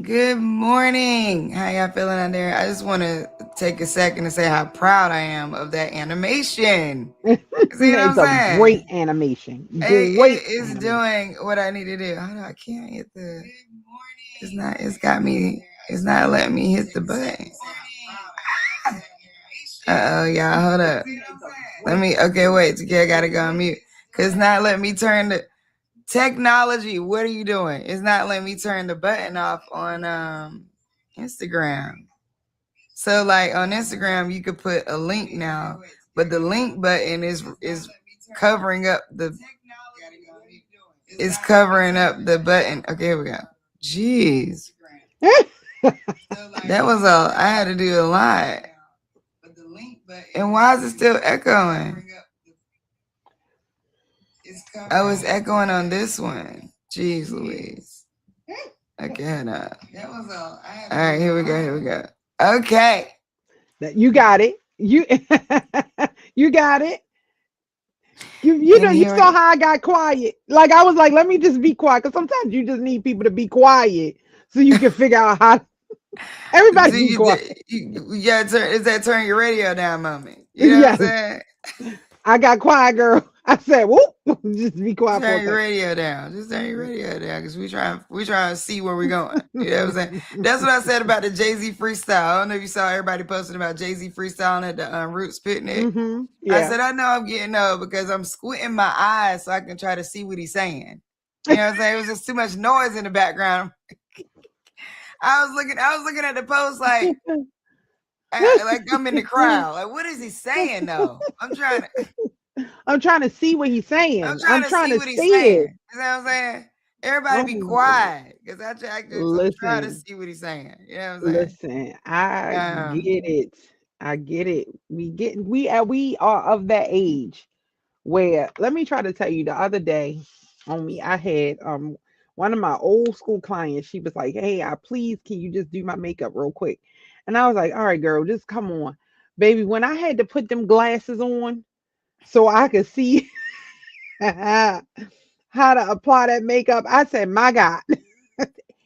Good morning. How y'all feeling out there? I just want to take a second to say how proud I am of that animation. See what I'm It's a great saying? animation. It Great is animation. doing what I need to do. Hold on, I can't hit the. It's not. It's got me. It's not letting me hit the button. Oh, y'all. Hold up. Let me. Okay, wait. Okay, I gotta go on mute. Cause it's not letting me turn the technology. What are you doing? It's not letting me turn the button off on Instagram. So like on Instagram, you could put a link now, but the link button is covering up the button. Okay, here we go. Jeez, that was all. I had to do a lot. And why is it still echoing? Oh, it's echoing on this one. Jeez Louise. Okay, hold on. All right, here we go. Here we go. Okay. You got it. You got it. Can you You hear saw me? how I got quiet. Like I was like, let me just be quiet. Because sometimes you just need people to be quiet so you can figure out how everybody So be quiet. you gotta turn. Is that turn your radio down moment? You know what I'm Yes. saying? I got quiet, girl. I said, whoop, just be quiet for a Turn your second. radio down. Just turn your radio down because we trying to see where we're going. You know what I'm saying? That's what I said about the Jay-Z freestyle. I don't know if you saw everybody posting about Jay-Z freestyling at the Roots picnic. I Yeah. said I know I'm getting old because I'm squinting my eyes so I can try to see what he's saying. You know what I'm saying? It was just too much noise in the background. I was looking at the post like I'm in the crowd. Like, what is he saying though? I'm trying to see what he's I'm saying. trying I'm to trying see to what he's see it. saying. You know what I'm saying? Everybody Oh be my goodness. quiet. Because I'm trying to Listen, see what he's saying. You know what I'm saying? listen. I Um, get it. I get it. We are of that age where let me try to tell you the other day on me I had one of my old school clients. She was like, "Hey, I please can you just do my makeup real quick?" And I was like, "All right, girl, just come on." Baby, when I had to put them glasses on so I could see how to apply that makeup, I said, "My God,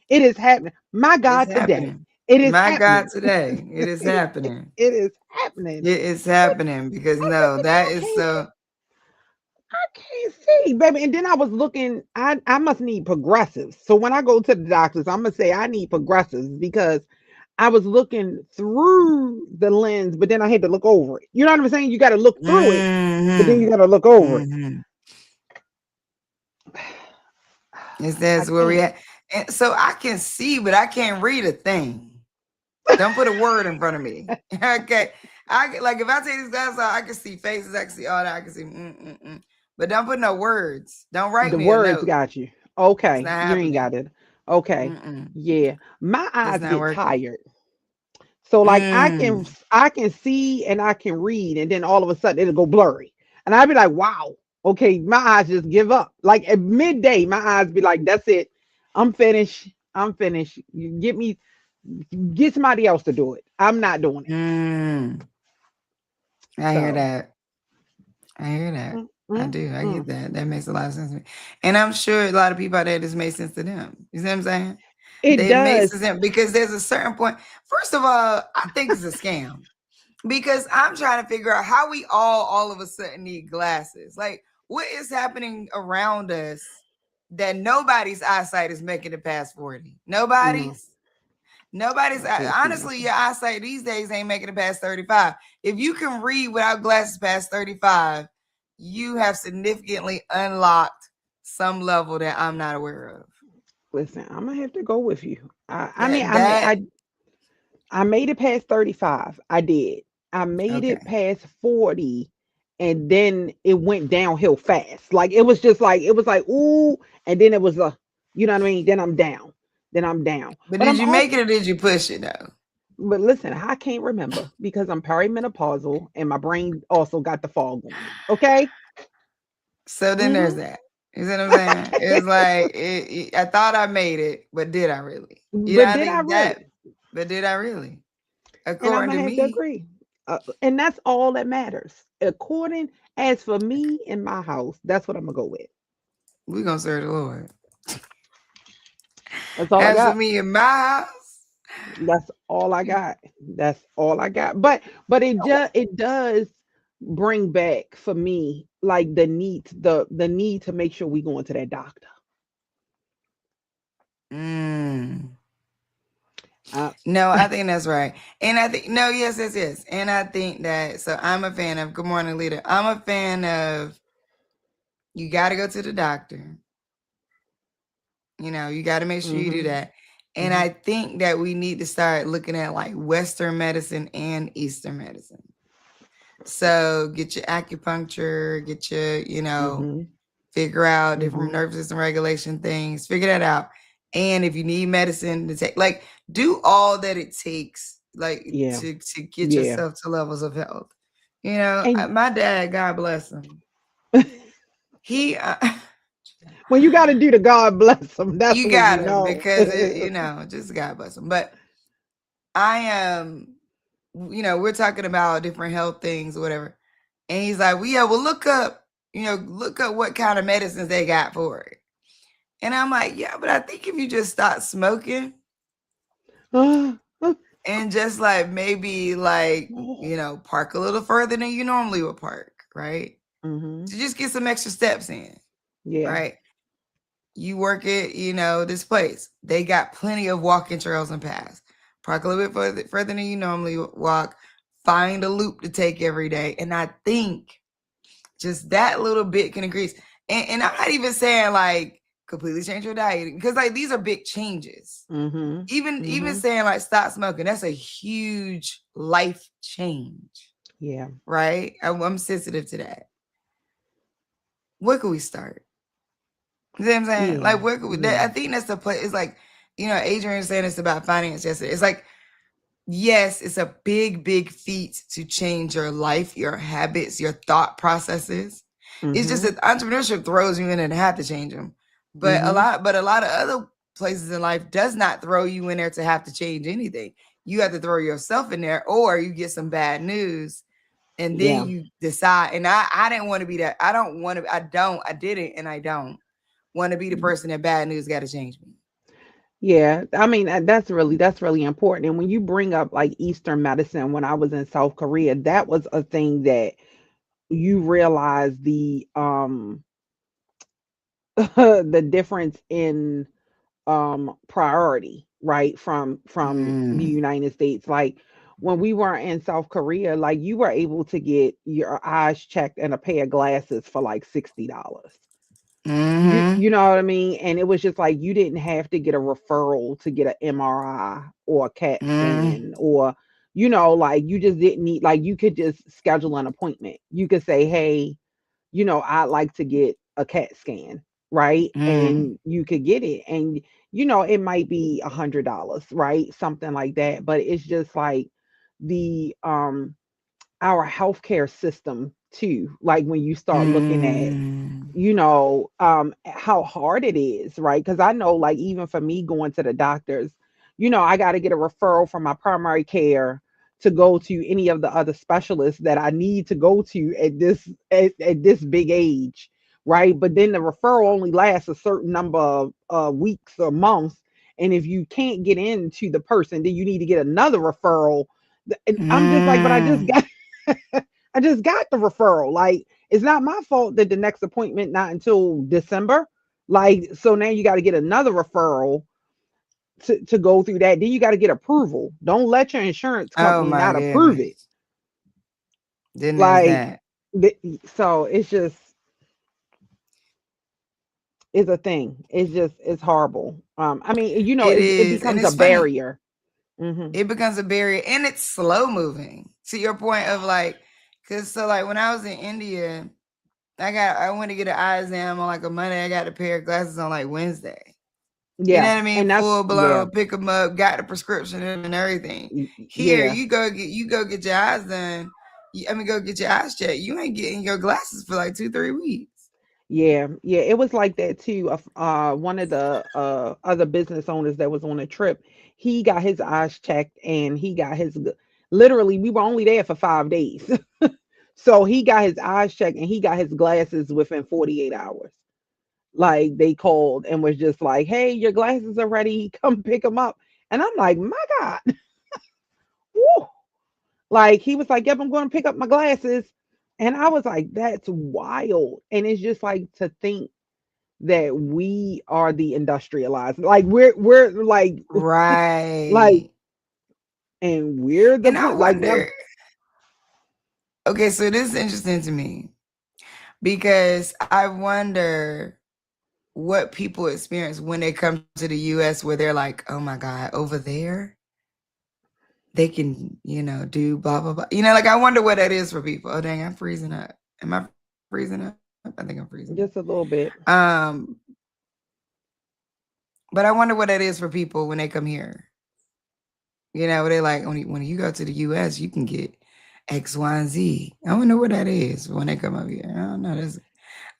it is happening. My it's God, today. happening. It is My God, happening. today. It is happening. It is happening." It is But happening because I said, no, but that is so. I can't see, baby. And then I was looking, I must need progressives. So when I go to the doctors, I'm gonna say I need progressives because I was looking through the lens, but then I had to look over it. You know what I'm saying? You got to look through it, but then you Mm-hmm. got to look over it. Mm-hmm. It I says where we can't. at. And so I can see, but I can't read a thing. Don't put a word in front of me. Okay. Like if I take these glasses off, I can see faces, I can see all that, I can see but don't put no words. Don't write The me a words note. got you. It's Okay, not you ain't got happening. it. Okay, Mm-mm. yeah. My It's eyes not get working. tired. So like Mm. I can see and I can read, and then all of a sudden it'll go blurry, and I'd be like, "Wow, okay." My eyes just give up. Like at midday, my eyes be like, "That's it. I'm finished. I'm finished. You get somebody else to do it. I'm not doing it." Mm. I hear So, that. I hear that. mm, I mm, do. I get mm. that. That makes a lot of sense to me. And I'm sure a lot of people out there this makes sense to them. You see what I'm saying? It They makes does. sense to them because there's a certain point. First of all, I think it's a scam. Because I'm trying to figure out how we all of a sudden need glasses. Like, what is happening around us that nobody's eyesight is making it past 40? No, Nobody's absolutely honestly, nothing. your eyesight these days ain't making it past 35. If you can read without glasses past 35, you have significantly unlocked some level that I'm not aware of. Listen, I'm gonna have to go with you. That that I made it past 35. I did. I made it okay. past 40 and then it went downhill fast. Like it was just like it was like ooh and then it was a you know what I mean? Then I'm down. Then I'm down. But But did I'm you also make it or did you push it though? but listen, I can't remember because I'm perimenopausal and my brain also got the fog on it. Okay? So then there's Mhm. that. You see what I'm saying? It's like I thought I made it, but did I really? You know, But I did I think that, really? but did I really? And I'm According to gonna have to me, agree. And that's all that matters. According as for me in my house, that's what I'm gonna go with. we're gonna serve the Lord. That's all I As for got. me in my house, That's all I got. That's all I got. But it does bring back for me like the need to make sure we going to that doctor. mm, Uh, no, I think that's right. And I think no, yes, yes, yes. And I think that so I'm a fan of good morning leader. I'm a fan of you gotta go to the doctor. You got to make sure you do mhm. that. And Mhm. I think that we need to start looking at like Western medicine and Eastern medicine. So get your acupuncture, get your, Mhm. figure out different Mhm. nervous system regulation things, figure that out. And if you need medicine to take, like, do all that it takes, like, Yeah. to get Yeah. yourself to levels of health. And My dad, God bless him, he, when you got to do the God bless them, that's you when you got him know. because just God bless him. But I am, we're talking about different health things or whatever. And he's like, well, yeah, well, look up what kind of medicines they got for it. And I'm like, yeah, but I think if you just stop smoking and just like maybe like, park a little further than you normally would park, right? Mhm. To just get some extra steps in, Yeah. right? You work at, this place. They got plenty of walking trails and paths. Park a little bit further than you normally walk. Find a loop to take every day. And I think just that little bit can increase. And I'm not even saying like completely change your diet because like these are big changes. Mhm. Even Mhm. saying like stop smoking, that's a huge life change, Yeah. right? I'm sensitive to that. Where can we start? You know what I'm saying? Yeah. Like, where could we, Yeah. I think that's the place. It's like, Adrian saying it's about finance yesterday. It's like, yes, it's a big, big feat to change your life, your habits, your thought processes. It's just Mhm. that entrepreneurship throws you in and have to change them. Mhm. But a lot of other places in life does not throw you in there to have to change anything. You have to throw yourself in there, or you get some bad news, and then Yeah. you decide. And I didn't want to be that. I don't want to. I didn't, and I don't want to be the person that bad news got to change me. Yeah, I mean that's really important. And when you bring up like Eastern medicine, when I was in South Korea, that was a thing that you realize the difference in priority, right, from the Mm, United States. Like when we were in South Korea, like you were able to get your eyes checked and a pair of glasses for like $60. You mm-hmm, know what I mean? And it was just like you didn't have to get a referral to get an MRI or a CAT mm, scan or like you just didn't need, like you could just schedule an appointment. You could say, "Hey, I'd like to get a CAT scan," right? mm, And you could get it, and it might be $100, right? Something like that. But it's just like the our healthcare system too. Like when you start looking at mm, how hard it is, right? Because I know, like, even for me going to the doctors, I got to get a referral from my primary care to go to any of the other specialists that I need to go to at this big age, right? But then the referral only lasts a certain number of weeks or months, and if you can't get into the person, then you need to get another referral. And I'm just like, but I just mm. got I just got the referral. Like, it's not my fault that the next appointment not until December. Like, so now you got to get another referral to go through that. Then you got to get approval. Don't let your insurance Oh company my not approve it. goodness. Then there's Like, that. the, so it's a thing. It's horrible. I mean, It it is. And becomes a it's funny. barrier. Hmm. It becomes a barrier and it's slow moving. To your point of like, cause so like when I was in India, I went to get an eye exam on like a Monday. I got a pair of glasses on like Wednesday. You know Yeah, what I mean? and that's Full yeah, blown, pick them up, got the prescription and everything. Here, yeah. you go get your eyes done. Go get your eyes checked. You ain't getting your glasses for like 2-3 weeks. Yeah, yeah, it was like that too. One of the other business owners that was on a trip, he got his eyes checked and he got literally, we were only there for 5 days. So he got his eyes checked and he got his glasses within 48 hours. Like they called and was just like, "Hey, your glasses are ready. Come pick them up." And I'm like, "My God." Woo. Like he was like, "Yep, I'm going to pick up my glasses." And I was like, "That's wild." And it's just like to think that we are the industrialized. Like we're like Right. and we're the And I like now. wonder, okay, so this is interesting to me because I wonder what people experience when they come to the US where they're like, oh my God, over there, they can, do blah, blah, blah. Like I wonder what that is for people. Oh, dang, I'm freezing up. Am I freezing up? I think I'm freezing up. Just a little bit. But I wonder what that is for people when they come here. They're like, when you go to the US, you can get X, Y, and Z. I wonder what that is when they come up here. I don't know.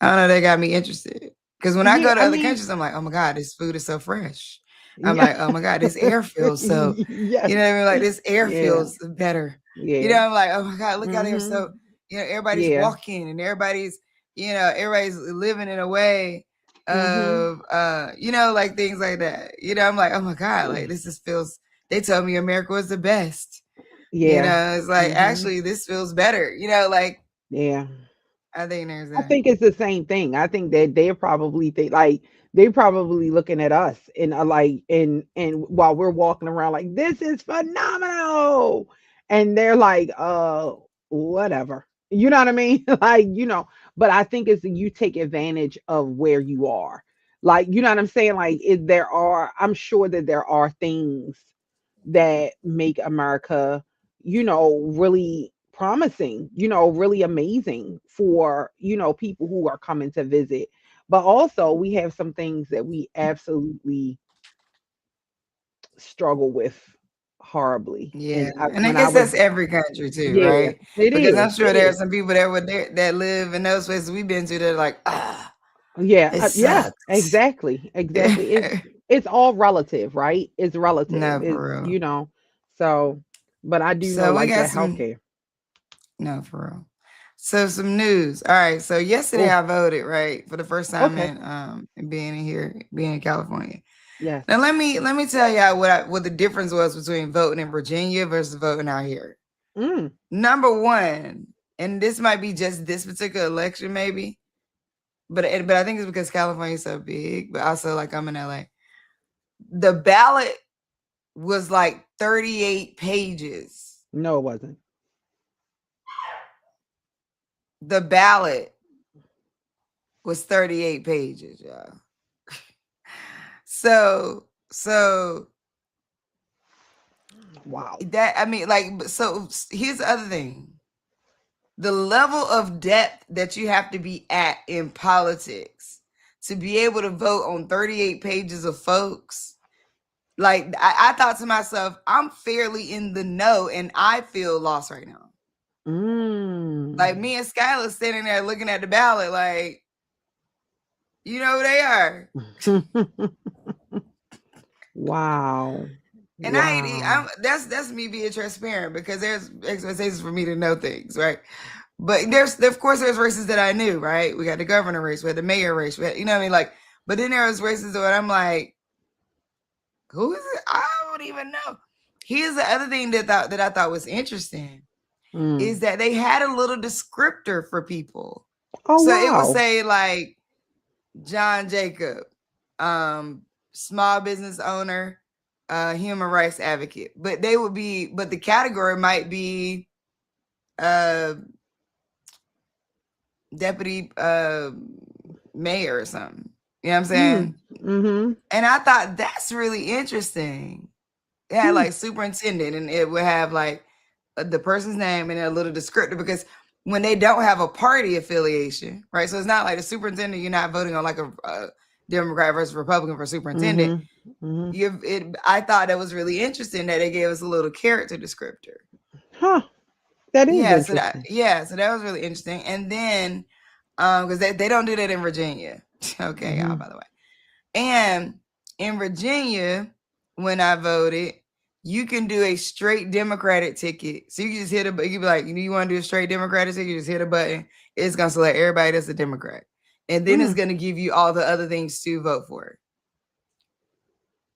I don't know. They got me interested. Because when I Yeah, go to I other mean, countries, I'm like, oh my God, this food is so fresh. I'm yeah. like, oh my God, this air feels so, Yes. you know what I mean? Like this air Yeah. feels better. Yeah. I'm like, oh my God, look how they're Mhm. so, everybody's Yeah. walking and everybody's living in a way Mhm. of, like things like that. I'm like, oh my God, like this just feels, they told me America was the best. Yeah. It's like, Mhm. actually, this feels better. Like, Yeah. I think there's I that. think it's the same thing. I think that they probably think like they probably looking at us and like and while we're walking around like this is phenomenal, and they're like whatever. You know what I mean? Like but I think it's you take advantage of where you are. Like you know what I'm saying? Like there are I'm sure that there are things that make America really promising, really amazing for, people who are coming to visit. But also, we have some things that we absolutely struggle with horribly. Yeah, And and I when I guess was, that's every country too, yeah, right? it Because I'm is. sure It there are is. some people that were there that live in those places we've been to that are like, ah, Yeah. it Yeah. sucks. Exactly. Exactly. It's all relative, right? It's relative. No, It's for real. so. But I do know So we like got that some, healthcare. no, for real. So some news. All right. So yesterday Oh, I voted, right, for the first time okay. in being in here, being in California. Yes. Now let me tell y'all what the difference was between voting in Virginia versus voting out here. Mm, Number one, and this might be just this particular election, maybe, but I think it's because California is so big, but also like I'm in LA. The ballot was like 38 pages. no, it wasn't. The ballot was 38 pages, y'all. So Wow. that I mean, like, so here's the other thing. The level of depth that you have to be at in politics to be able to vote on 38 pages of folks. Like I thought to myself, I'm fairly in the know and I feel lost right now. Like Mm. me and Skylar standing there looking at the ballot, like, you know who they are. Wow. And Wow. that's me being transparent because there's expectations for me to know things, right? But there's of course there's races that I knew, right? We got the governor race, we had the mayor race, we had, you know what I mean? Like, but then there was races where I'm like, who is it? I don't even know. Here's the other thing that I thought was interesting is Mm. that they had a little descriptor for people. Oh So it would wow. say like John Jacob, um, small business owner, human rights advocate. But the category might be uh deputy mayor or something. You know what I'm Mm. saying? Mm-hmm. And I thought that's really interesting. It had Hmm. like superintendent, and it would have like the person's name and a little descriptor because when they don't have a party affiliation, right? So it's not like the superintendent. You're not voting on like a Democrat versus Republican for superintendent. Mm-hmm. Mm-hmm. I thought that was really interesting that they gave us a little character descriptor. Huh. That is interesting. So that was really interesting. And then because they don't do that in Virginia. Okay, y'all, Mm-hmm. by the way. And in Virginia, when I voted, you can do a straight Democratic ticket. So you can just you can be like, you want to do a straight Democratic ticket, you just hit a button. It's gonna select everybody that's a Democrat. and then it's Mm. going to give you all the other things to vote for.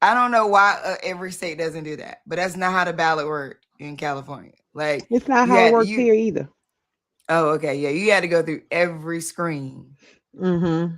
I don't know why every state doesn't do that, but that's not how the ballot worked in California. Like It's not you how it had works you. here either. Oh, okay, yeah, you had to go through every screen. Mm-hmm.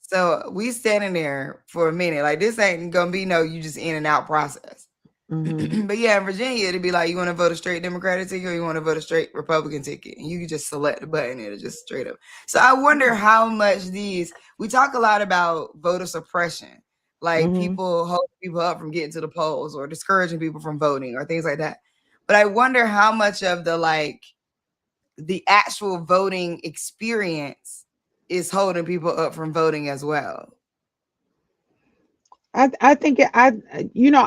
So we standing there for a minute. Like this ain't gonna be no you just in and out process. Mm-hmm. But yeah, in Virginia, it'd be like you want to vote a straight Democratic ticket or you want to vote a straight Republican ticket, and you can just select the button. It'll just straight up. So I wonder how much these. We talk a lot about voter suppression, like Mm-hmm. people hold people up from getting to the polls or discouraging people from voting or things like that. But I wonder how much of the actual voting experience is holding people up from voting as well. I think I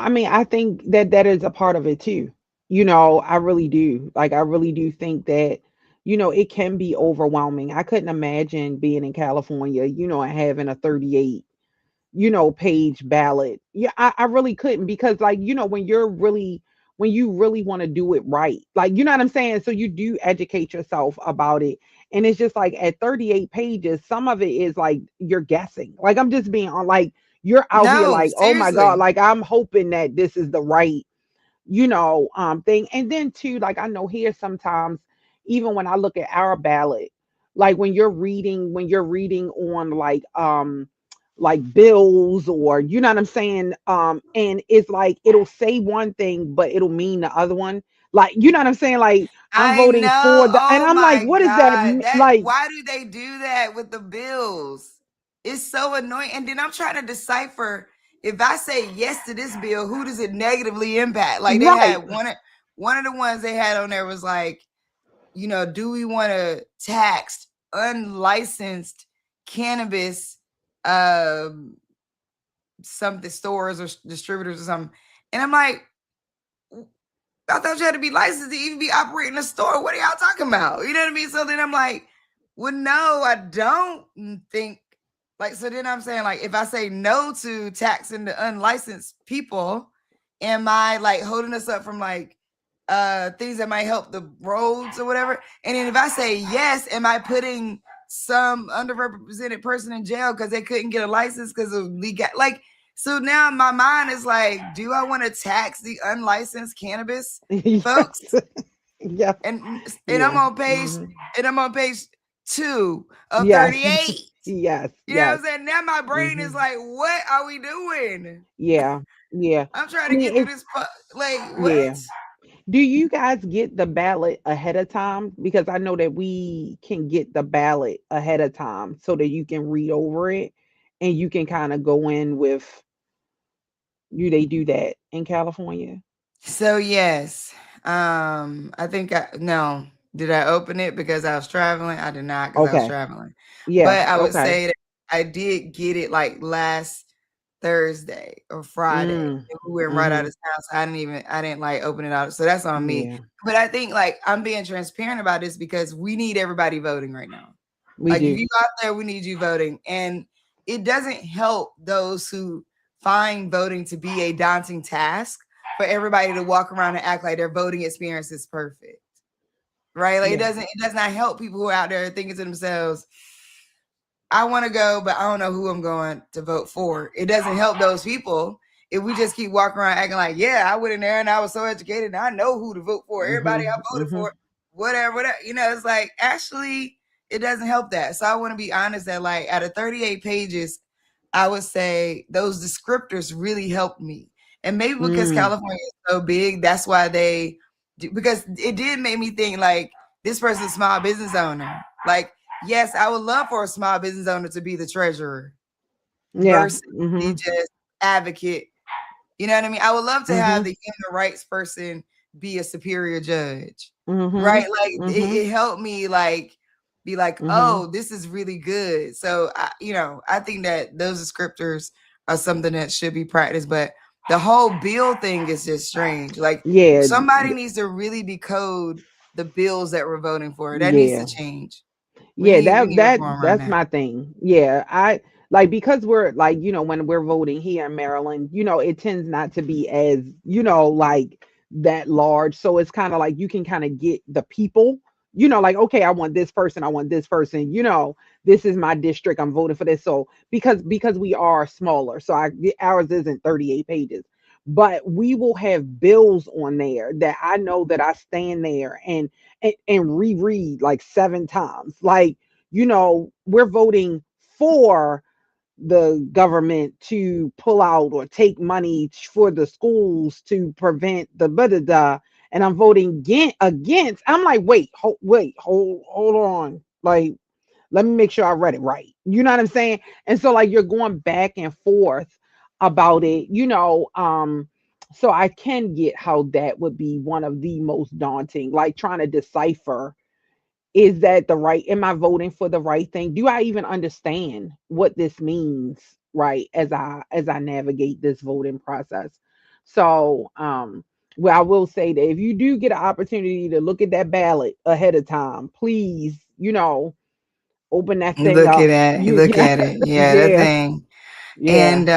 mean I think that that is a part of it too. I really do. Like I really do think that it can be overwhelming. I couldn't imagine being in California, and having a 38 page ballot. Yeah, I really couldn't because like, when you really want to do it right, like, you know what I'm saying? So you do educate yourself about it. And it's just like at 38 pages, some of it is like you're guessing. Like I'm just being on like you're out here No, like, oh my God, seriously. like I'm hoping that this is the right thing. And then too, like I know here sometimes, even when I look at our ballot, like when you're reading on like bills, or you know what I'm saying, and it's like it'll say one thing but it'll mean the other one, like you know what I'm saying, like I'm I voting know. for the, and Oh I'm like, my what is that God. That like? why do they do that with the bills? It's so annoying. And then I'm trying to decipher if I say yes to this bill, who does it negatively impact? Like they Right. had one of the ones they had on there was like, do we want to tax unlicensed cannabis um something stores or distributors or something? And I'm like, I thought you had to be licensed to even be operating a store. What are y'all talking about? You know what I mean? So then I'm like, well, no, I don't think like, so then I'm saying, like, if I say no to taxing the unlicensed people, am I like holding us up from like things that might help the roads or whatever? And then if I say yes, am I putting some underrepresented person in jail because they couldn't get a license because of legal? Like, so now my mind is like, do I want to tax the unlicensed cannabis Yes. folks? Yeah. And I'm Yeah. on page Hmm. and I'm on page 2 of Yes. 38. Yes. You know what Yes. I'm saying? Now my brain Hmm. is like, what are we doing? Yeah. Yeah. I'm trying I to mean, get through it's this. Like, what? yeah. Do you guys get the ballot ahead of time? Because I know that we can get the ballot ahead of time so that you can read over it and you can kind of go in with you. They do that in California. So yes, I think no. Did I open it because I was traveling? I did not because I was Okay. traveling. Yeah. But I would Okay. say that I did get it like last Thursday or Friday. Mm. And we went right out Mm-hmm. of town, so I didn't like open it out. So that's on me. Yeah. But I think like I'm being transparent about this because we need everybody voting right now. We Like if do. you out there, we need you voting. And it doesn't help those who find voting to be a daunting task for everybody to walk around and act like their voting experience is perfect. Right? Like Yeah. it does not help people who are out there thinking to themselves, I want to go, but I don't know who I'm going to vote for. It doesn't help those people if we just keep walking around acting like, yeah, I went in there and I was so educated and I know who to vote for. Everybody I Mm-hmm. voted Mm-hmm. for, whatever. It's like actually it doesn't help that. So I want to be honest that like out of 38 pages, I would say those descriptors really helped me. And maybe because Mm. California is so big, that's why they do, because it did make me think like this person's a small business owner. Like, yes, I would love for a small business owner to be the treasurer Yeah. versus the Mm-hmm. just advocate. You know what I mean? I would love to have Mm-hmm. the human rights person be a superior judge, Mm-hmm. right? Like Mm-hmm. it helped me like be like, Mm-hmm. oh, this is really good. So I think that those descriptors are something that should be practiced. But the whole bill thing is just strange. Like Yeah. somebody needs to really decode the bills that we're voting for. That needs to Yeah. change. We Yeah, need we that need that reform around that's that. my thing. Yeah, I like because we're like, when we're voting here in Maryland, it tends not to be as, like that large. So it's kind of like you can kind of get the people, like, okay, I want this person, I want this person, this is my district, I'm voting for this. So because we are smaller, so ours isn't 38 pages, but we will have bills on there that I know that I stand there and reread like 7 times. Like, we're voting for the government to pull out or take money for the schools to prevent the blah, blah, blah, and I'm voting against. I'm like, hold on. Like, let me make sure I read it right. You know what I'm saying? And so like you're going back and forth about it, so I can get how that would be one of the most daunting, like trying to decipher, is that the right, am I voting for the right thing? Do I even understand what this means, right, as I navigate this voting process? So well, I will say that if you do get an opportunity to look at that ballot ahead of time, please, open that thing Look up. at it. Look Yeah. at it. Yeah, that Yeah. thing. Yeah. And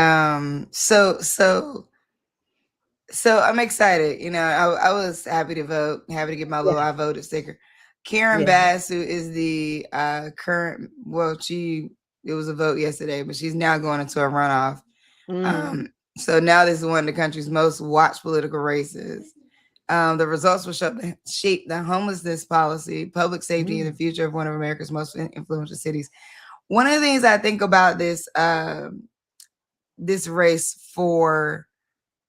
so I'm excited. I was happy to vote, happy to get my little Yeah. I voted sticker. Karen Yeah. Bass, who is the current, well, it was a vote yesterday, but she's now going into a runoff. Mm. Um, so now this is one of the country's most watched political races. The results will shape the homelessness policy, public safety, and the Mm. future of one of America's most influential cities. One of the things I think about this race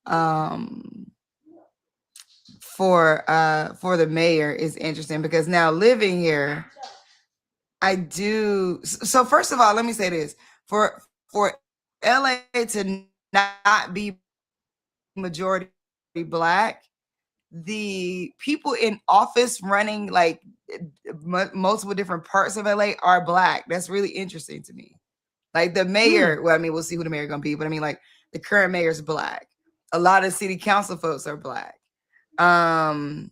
um, for the mayor is interesting because now living here, I do. So first of all, let me say this: for LA to not be majority black, the people in office running like multiple different parts of LA are black. That's really interesting to me. Like the Mm. mayor, well, I mean, we'll see who the mayor gonna be, but I mean, like the current mayor's black. A lot of city council folks are black. Um,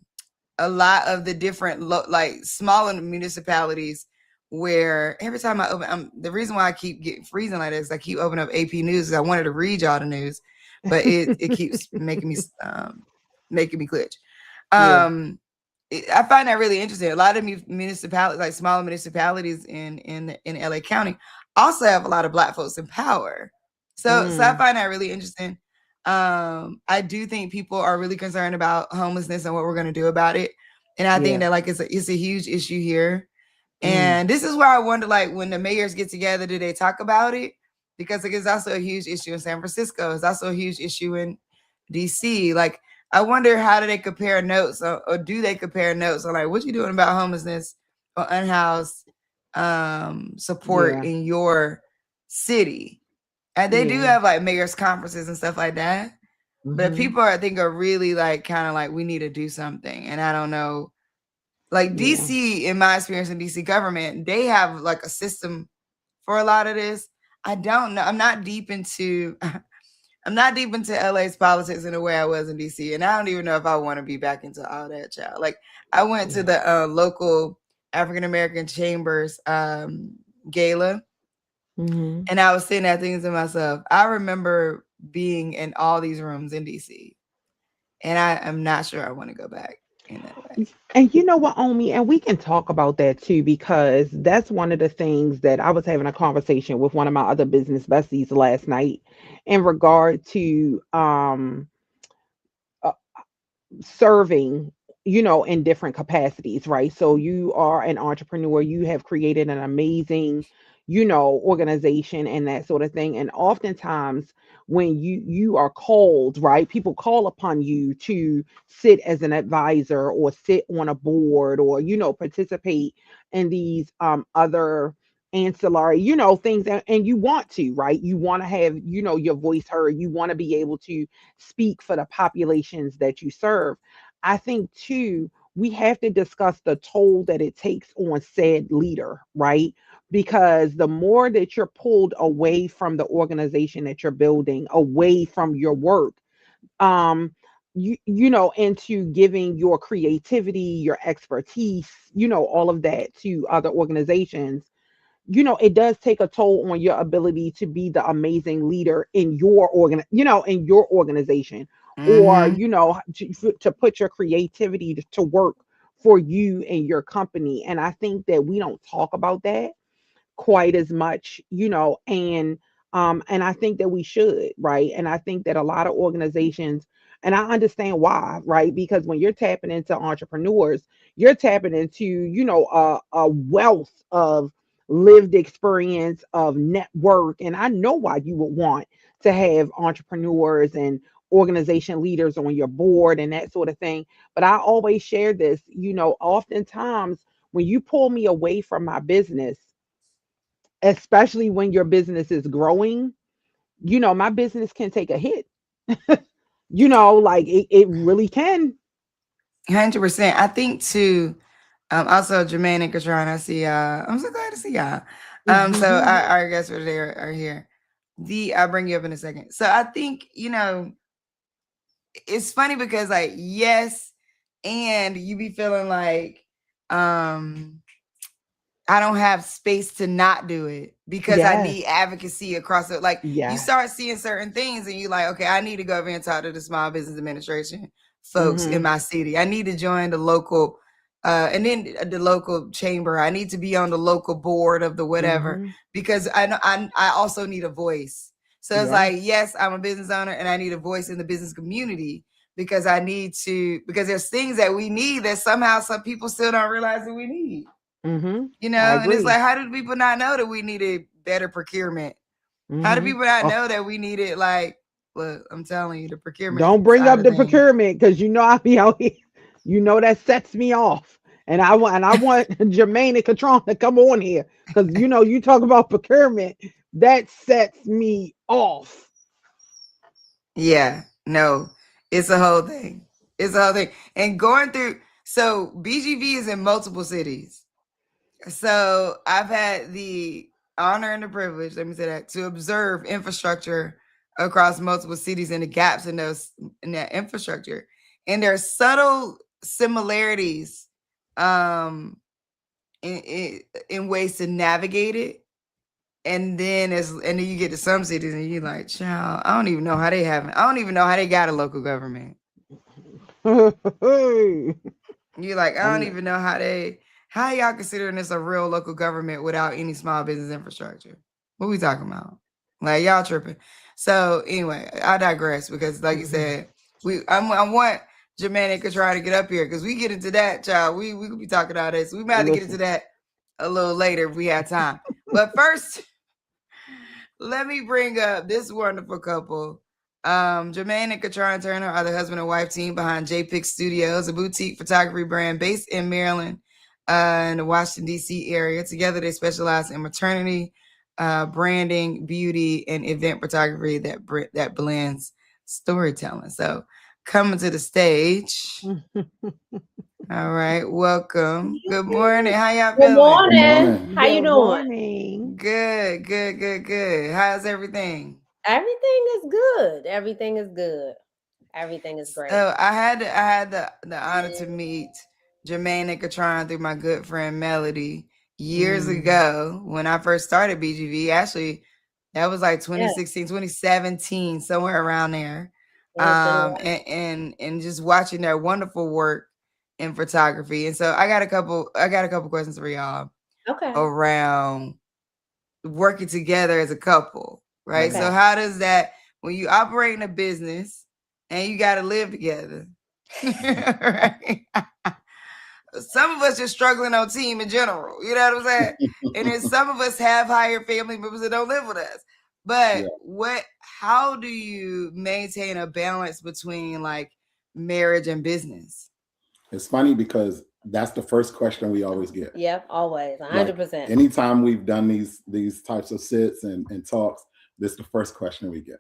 a lot of the different like smaller municipalities where every time I open, the reason why I keep getting freezing like this, I keep opening up AP News because I wanted to read y'all the news, but it keeps making me glitch. Yeah. I find that really interesting. A lot of municipalities, like smaller municipalities in LA County, also have a lot of black folks in power. So I Mm. find that really interesting. I do think people are really concerned about homelessness and what we're going to do about it, and I think Yeah. that like it's a huge issue here. Mm. And this is where I wonder, like, when the mayors get together, do they talk about it? Because like, it's also a huge issue in San Francisco. It's also a huge issue in DC. Like, I wonder how do they compare notes, or do they compare notes on like what you doing about homelessness or unhoused support Yeah. in your city? And they do Yeah. have like mayors conferences and stuff like that. But Mm-hmm. people I think are really like kind of like we need to do something. And I don't know, like Yeah. DC, in my experience in DC government, they have like a system for a lot of this. I don't know. I'm not deep into I'm not deep into LA's politics in the way I was in DC. And I don't even know if I want to be back into all that, child. Like I went to Yeah. the local African American Chambers gala, Mm-hmm. and I was sitting there thinking to myself, I remember being in all these rooms in DC. And I am not sure I want to go back in that way. And you know what, Omi, and we can talk about that too, because that's one of the things that I was having a conversation with one of my other business besties last night in regard to uh, serving, in different capacities, right? So you are an entrepreneur, you have created an amazing, organization and that sort of thing. And oftentimes when you are called, right, people call upon you to sit as an advisor or sit on a board or, participate in these other ancillary, things, and you want to, right? You want to have, your voice heard, you want to be able to speak for the populations that you serve. I think too, we have to discuss the toll that it takes on said leader, right? Because the more that you're pulled away from the organization that you're building, away from your work, um, into giving your creativity, your expertise, all of that to other organizations, it does take a toll on your ability to be the amazing leader in in your organization, or Mm-hmm. to put your creativity to work for you and your company. And I think that we don't talk about that quite as much, and I think that we should, right? And I think that a lot of organizations, and I understand why, right? Because when you're tapping into entrepreneurs, you're tapping into, a wealth of lived experience, of network. And I know why you would want to have entrepreneurs and organization leaders on your board and that sort of thing. But I always share this, oftentimes when you pull me away from my business, especially when your business is growing, my business can take a hit. Like it really can. 100%. I think too. Also, Jermaine and Katron, I see y'all. I'm so glad to see y'all. So our guests for today are here. I'll bring you up in a second. So I think, it's funny because like, yes, and you be feeling like, I don't have space to not do it because I Yes. need advocacy across it. Like you Yes. start seeing certain things and you like, okay, I need to go over and talk to the Small Business Administration folks in Mm-hmm. my city. I need to join the local, and then the local chamber. I need to be on the local board of the whatever Mm-hmm. because I also need a voice. So it's Yes. like, yes, I'm a business owner and I need a voice in the business community because because there's things that we need that somehow some people still don't realize that we need. Mm-hmm. I And it's agree. like, how do people not know that we needed better procurement? How do Mm-hmm. people not Oh, know that we needed, like, look, I'm telling you, the procurement don't bring side up of the things. procurement because I be out here. That sets me off. And I want Jermaine and Catron to come on here because you talk about procurement, that sets me off. Yeah, no, it's a whole thing. It's a whole thing. And going through, so BGV is in multiple cities. So I've had the honor and the privilege, let me say that, to observe infrastructure across multiple cities and the gaps in that infrastructure. And there are subtle similarities um in ways to navigate it. And then you get to some cities and you're like, child, I don't even know how I don't even know how they got a local government. You're like, I don't And even know how y'all considering this a real local government without any small business infrastructure? What we talking about? Like y'all tripping. So anyway, I digress because like you said, I want Jermaine and try to get up here because we get into that, child. We could be talking all this. We might have to get into listen. that a little later if we have time. But first, let me bring up this wonderful couple. Jermaine and Katron Turner are the husband and wife team behind JPIC Studios, a boutique photography brand based in Maryland, in the Washington, D.C. area. Together, they specialize in maternity, branding, beauty, and event photography that blends storytelling. So, coming to the stage. All right, welcome. Good morning. How y'all Good feeling? Good morning. morning. How you Good doing? morning. Good, good, good, good. How's everything? Everything is good. Everything is good. Everything is great. So I had the honor to meet Jermaine and Katron through my good friend Melody years Mm. ago when I first started BGV. Actually, that was like Yeah, 2016, 2017, somewhere around there. yeah, it's been a while. And just watching their wonderful work in photography. And so I got a couple questions for y'all Okay. around working together as a couple, right? Mm. So Okay. how does that when you operate in a business and you got to live together, right? Some of us just struggling on team in general, you know what I'm saying? And then some of us have hired family members that don't live with us. But Yeah, how do you maintain a balance between like marriage and business? it's funny because that's the first question we always get. Yep, always. Like 100%. anytime we've done these types of sits and talks, this is the first question we get,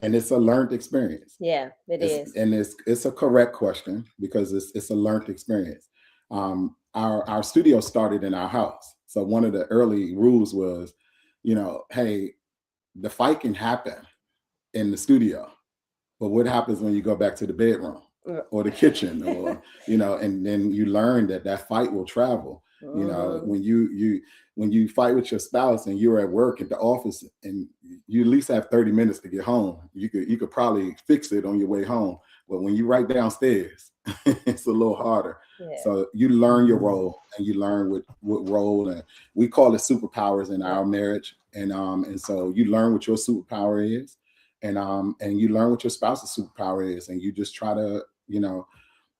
and it's a learned experience. Yeah, it is. It's a correct question because it's a learned experience. Our studio started in our house, so one of the early rules was, hey, the fight can happen in the studio, but what happens when you go back to the bedroom or the kitchen, or and then you learn that fight will travel. Mm-hmm. When you fight with your spouse and you're at work at the office and you at least have 30 minutes to get home, you could probably fix it on your way home. But when you right downstairs, it's a little harder. Yeah. So you learn your role, and you learn what role, and we call it superpowers in our marriage. And so you learn what your superpower is, and you learn what your spouse's superpower is, and you just try to,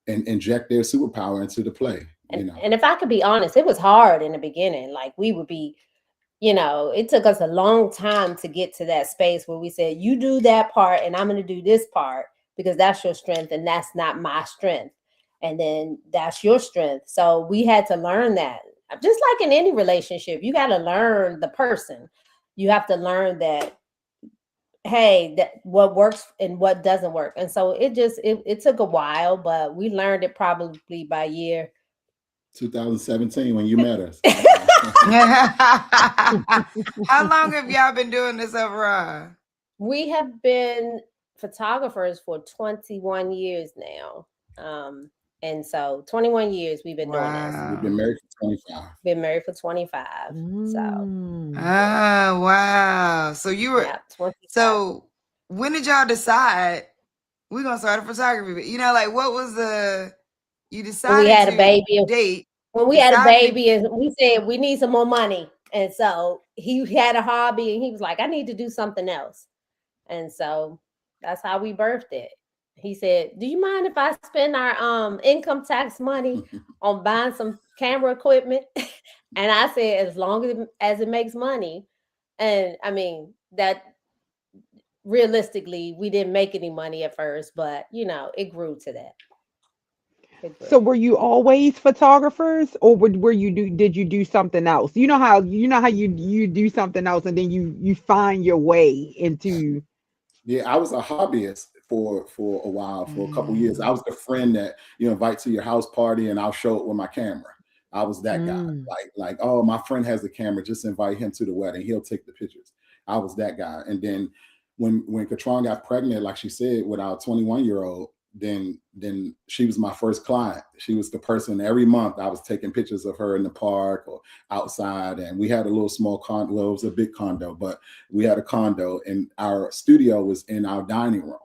and inject their superpower into the play. And if I could be honest, it was hard in the beginning. Like we would be, it took us a long time to get to that space where we said, you do that part and I'm going to do this part because that's your strength and that's not my strength. And then that's your strength. So we had to learn that. Just like in any relationship, you got to learn the person. You have to learn that, hey, that what works and what doesn't work. And so it took a while, but we learned it probably by year 2017 when you met us. How long have y'all been doing this overall? We have been photographers for 21 years now. And so 21 years we've been doing this. We've been married for 25. Been married for 25. So. Oh, wow. So you were, 25. So when did y'all decide we're going to start a photography? Like what was you decided when we had a baby date. When we had a baby and we said we need some more money. And so he had a hobby and he was like, I need to do something else. And so that's how we birthed it. He said, do you mind if I spend our income tax money on buying some camera equipment? And I said, as long as it makes money. And I mean, that realistically, we didn't make any money at first, but it grew to that. So were you always photographers, or did you do something else? You know how you do something else and then you find your way into. Yeah, I was a hobbyist for a while, for a couple years. I was the friend that invite to your house party and I'll show it with my camera. I was that guy. Like, oh, my friend has a camera, just invite him to the wedding. He'll take the pictures. I was that guy. And then when Katron got pregnant, like she said, with our 21-year-old, then she was my first client. She was the person every month I was taking pictures of her in the park or outside. And we had a little small condo. Well, it was a big condo, but we had a condo and our studio was in our dining room.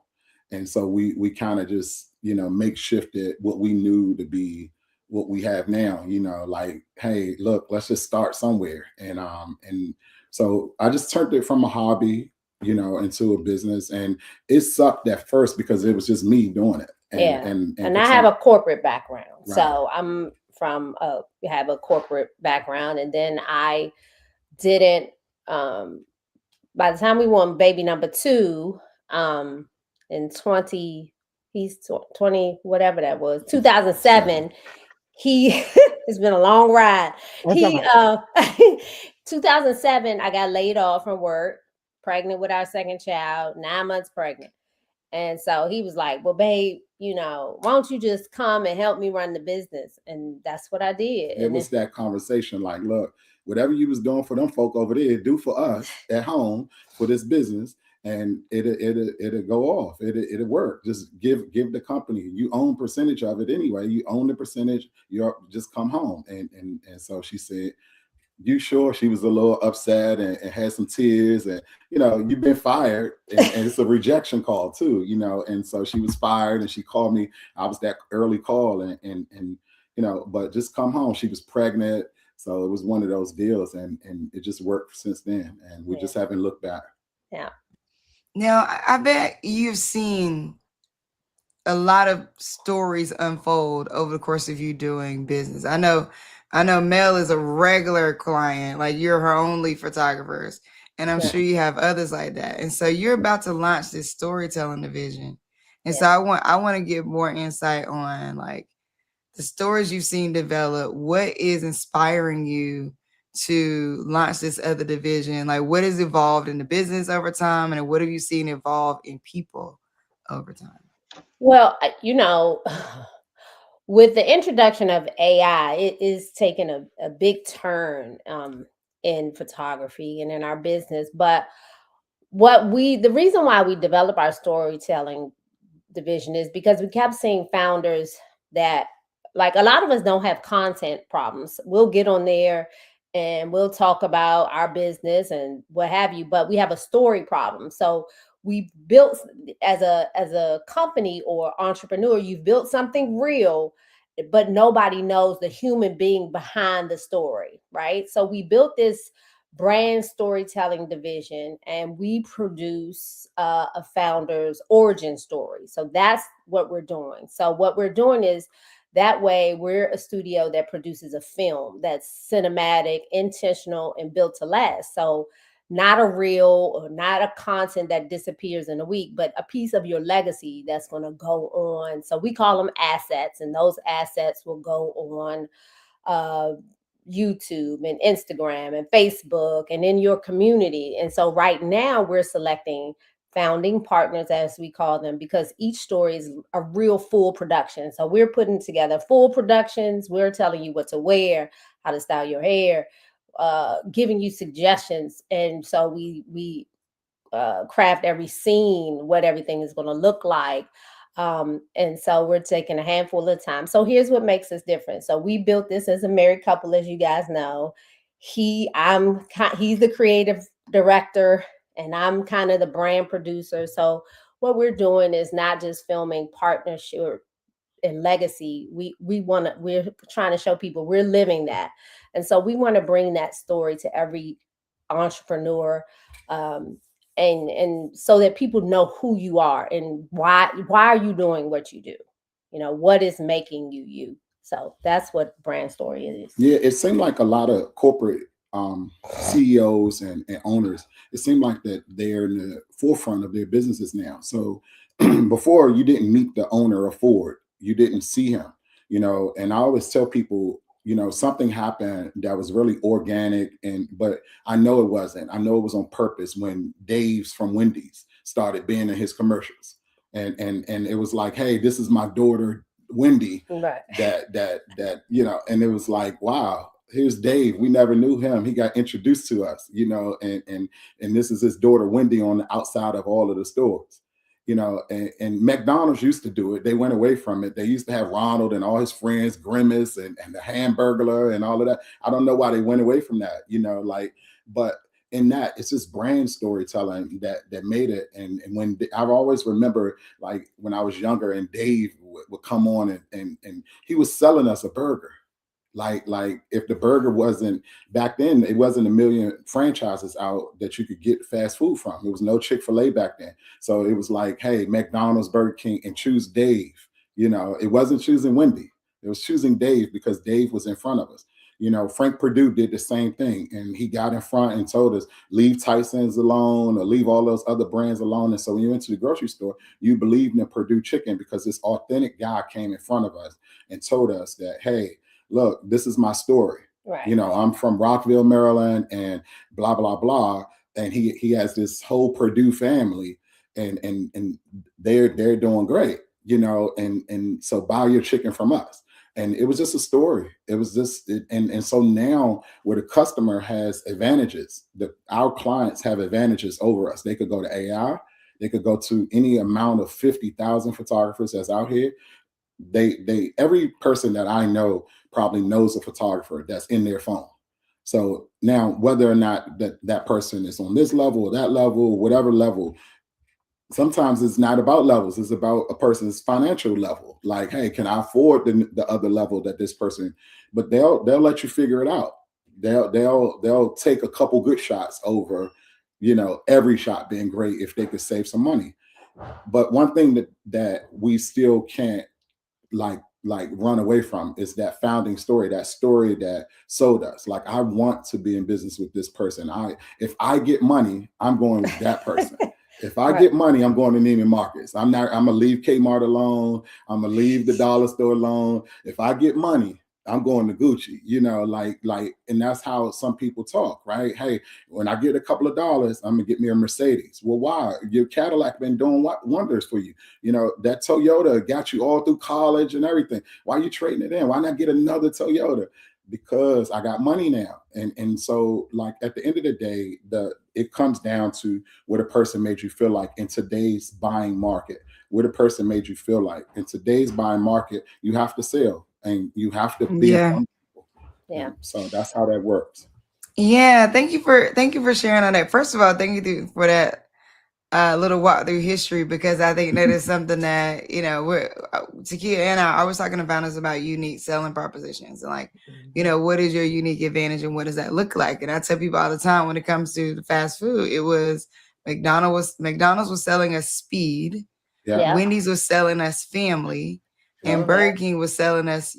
And so we kind of just, makeshifted what we knew to be what we have now, like, hey, look, let's just start somewhere. And so I just turned it from a hobby, into a business, and it sucked at first because it was just me doing it. And I have a corporate background, right. So I'm have a corporate background, and then I didn't. By the time we won baby number 2, in 20, he's 20, whatever that was, 2007. He it's been a long ride. 2007, I got laid off from work. Pregnant with our second child, 9 months pregnant. And so he was like, well, babe, why don't you just come and help me run the business? And that's what I did. It was that conversation like, look, whatever you was doing for them folk over there, do for us at home for this business. And it'll go off. It'll work. Just give the company. You own percentage of it anyway. You own the percentage. You just come home. And so she said, you sure? She was a little upset and had some tears, and you've been fired, and it's a rejection call too, and so she was fired and she called me. I was that early call, and but just come home. She was pregnant, so it was one of those deals, and it just worked since then, and we just haven't looked back. Yeah. Now I bet you've seen a lot of stories unfold over the course of you doing business. I know Mel is a regular client, like you're her only photographers, and I'm sure you have others like that. And so you're about to launch this storytelling division. And so I want to get more insight on like the stories you've seen develop. What is inspiring you to launch this other division? Like what has evolved in the business over time, and what have you seen evolve in people over time? Well, with the introduction of AI, it is taking a big turn in photography and in our business. But the reason why we develop our storytelling division is because we kept seeing founders that, like, a lot of us don't have content problems. We'll get on there and we'll talk about our business and what have you, but we have a story problem. So we built as a company or entrepreneur, you've built something real but nobody knows the human being behind the story, right? So we built this brand storytelling division, and we produce a founder's origin story. So that's what we're doing. So what we're doing is, that way we're a studio that produces a film that's cinematic, intentional, and built to last. So not a reel or not a content that disappears in a week, but a piece of your legacy that's going to go on. So we call them assets, and those assets will go on uh, YouTube and Instagram and Facebook and in your community. And so right now we're selecting founding partners, as we call them, because each story is a real full production. So we're putting together full productions. We're telling you what to wear, how to style your hair, giving you suggestions. And so we craft every scene, what everything is going to look like. And so we're taking a handful of time. So here's what makes us different. So we built this as a married couple, as you guys know. He's the creative director, and I'm kind of the brand producer. So what we're doing is not just filming partnership and legacy. We're trying to show people we're living that. And so we want to bring that story to every entrepreneur, and so that people know who you are and why are you doing what you do, what is making you you. So that's what brand story is. Yeah, it seemed like a lot of corporate CEOs and owners, it seemed like that they're in the forefront of their businesses now. So before, you didn't meet the owner of Ford, you didn't see him, and I always tell people, something happened that was really organic, but I know it wasn't. I know it was on purpose when Dave's from Wendy's started being in his commercials. And it was like, hey, this is my daughter, Wendy, right. that and it was like, wow, here's Dave. We never knew him. He got introduced to us, and this is his daughter, Wendy, on the outside of all of the stores. And McDonald's used to do it. They went away from it. They used to have Ronald and all his friends, Grimace and the Hamburglar and all of that. I don't know why they went away from that, but in that, it's just brand storytelling that made it. And when I've always remember, like when I was younger and Dave would come on and he was selling us a burger. Like if the burger wasn't, back then, it wasn't a million franchises out that you could get fast food from. There was no Chick-fil-A back then. So it was like, hey, McDonald's, Burger King, and choose Dave. It wasn't choosing Wendy. It was choosing Dave because Dave was in front of us. Frank Perdue did the same thing, and he got in front and told us, leave Tyson's alone or leave all those other brands alone. And so when you went to the grocery store, you believed in Perdue chicken because this authentic guy came in front of us and told us that, hey, look, this is my story. Right. I'm from Rockville, Maryland, and blah, blah, blah. And he has this whole Perdue family, and they're doing great, and so buy your chicken from us. And it was just a story. It was just, and so now where the customer has advantages, our clients have advantages over us. They could go to AI, they could go to any amount of 50,000 photographers that's out here. Every person that I know probably knows a photographer that's in their phone. So now, whether or not that person is on this level or that level, whatever level, sometimes it's not about levels. It's about a person's financial level. Like, hey, can I afford the other level that this person? But they'll let you figure it out. They'll take a couple good shots over, every shot being great if they could save some money. But one thing that we still can't like run away from is that founding story, that story that sold us. Like, I want to be in business with this person. If I get money, I'm going with that person. If I get money, I'm going to Neiman Marcus. I'm gonna leave Kmart alone. I'm gonna leave the dollar store alone. If I get money, I'm going to Gucci, and that's how some people talk, right? Hey, when I get a couple of dollars, I'm gonna get me a Mercedes. Well, why? Your Cadillac been doing wonders for you. That Toyota got you all through college and everything. Why are you trading it in? Why not get another Toyota? Because I got money now. And so, like, at the end of the day, it comes down to what a person made you feel like in today's buying market. What a person made you feel like in today's buying market, you have to sell. And you have to be yeah. So that's how that works. Yeah, thank you for sharing on that. First of all, thank you for that a little walk through history, because I think that is something that, you know, we're Takia and I was talking to founders about unique selling propositions and like, you know, what is your unique advantage and what does that look like? And I tell people all the time when it comes to the fast food, it was McDonald's was selling us speed, Yeah. Wendy's was selling us family, and Burger King was selling us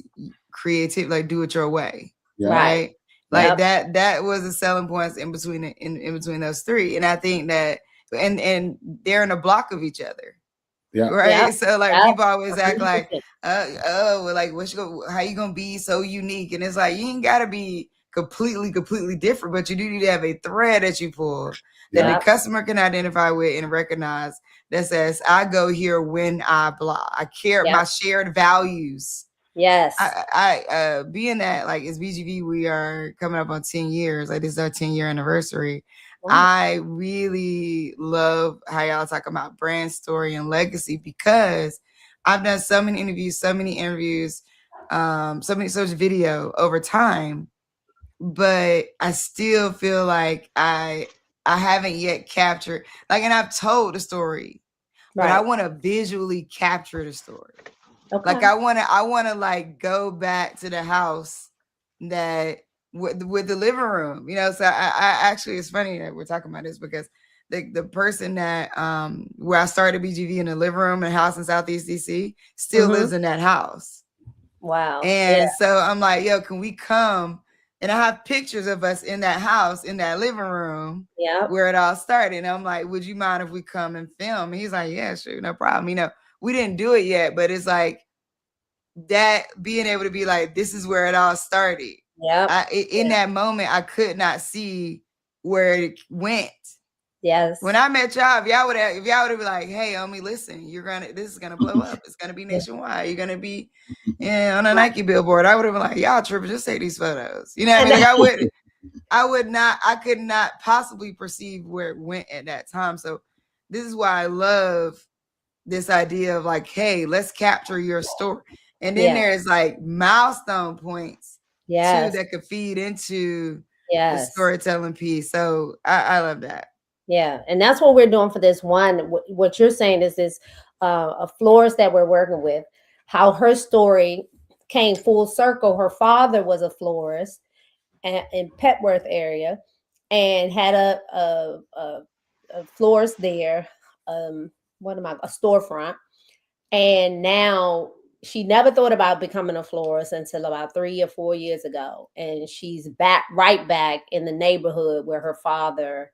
creative, like do it your way. Yeah. Right. Like Yep. that was the selling points in between in between those three. And I think that and they're in a block of each other. Yeah. Right. Yeah. So like Yeah. people always act like, 100%. well, like how you gonna be so unique? And it's like you ain't gotta be completely different, but you do need to have a thread that you pull that Yeah. the customer can identify with and recognize that says, I go here when I blah. I care Yeah. my shared values. Yes. I being that like as BGV, we are coming up on 10 years. Like this is our 10-year anniversary. I really love how y'all talk about brand story and legacy, because I've done so many interviews, so many social video over time, but I still feel like I haven't yet captured, like, and I've told the story, but I want to visually capture the story. Okay. Like I want to like go back to the house that with the living room, you know. So I actually, it's funny that we're talking about this, because the person that where I started BGV in the living room in a house in Southeast DC still lives in that house. Wow. And so I'm like, yo, can we come? And I have pictures of us in that house, in that living room, where it all started. And I'm like, would you mind if we come and film? And he's like, yeah, sure, no problem. You know, we didn't do it yet, but it's like that being able to be like, this is where it all started. Yeah. In that moment, I could not see where it went. Yes. When I met y'all, if y'all would have been like, hey, homie, listen, this is gonna blow up. It's gonna be nationwide. You're gonna be on a Nike billboard. I would have been like, y'all tripping, just take these photos. You know what I mean? Like I could not possibly perceive where it went at that time. So this is why I love this idea of like, hey, let's capture your story. And then there's like milestone points too that could feed into the storytelling piece. So I love that. Yeah, and that's what we're doing for this one. What you're saying is this a florist that we're working with, how her story came full circle. Her father was a florist in Petworth area and had a florist there, a storefront. And now she never thought about becoming a florist until about 3 or 4 years ago. And she's right back in the neighborhood where her father,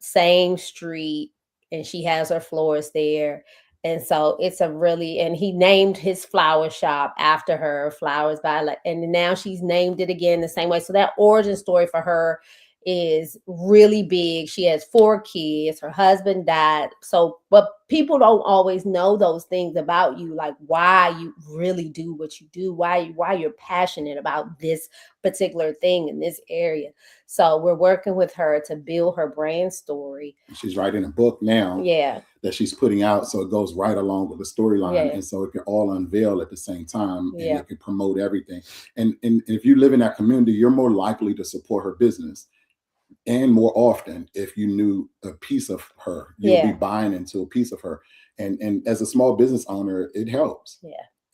same street, and she has her florist there. And so it's and he named his flower shop after her, Flowers by, and now she's named it again the same way. So that origin story for her is really big. She has 4 kids. Her husband died. So, but people don't always know those things about you, like why you really do what you do, why you're passionate about this particular thing in this area. So we're working with her to build her brand story. She's writing a book now. That she's putting out, so it goes right along with the storyline, and so it can all unveil at the same time, and it can promote everything. And if you live in that community, you're more likely to support her business. And more often, if you knew a piece of her, you'll be buying into a piece of her. And as a small business owner, it helps.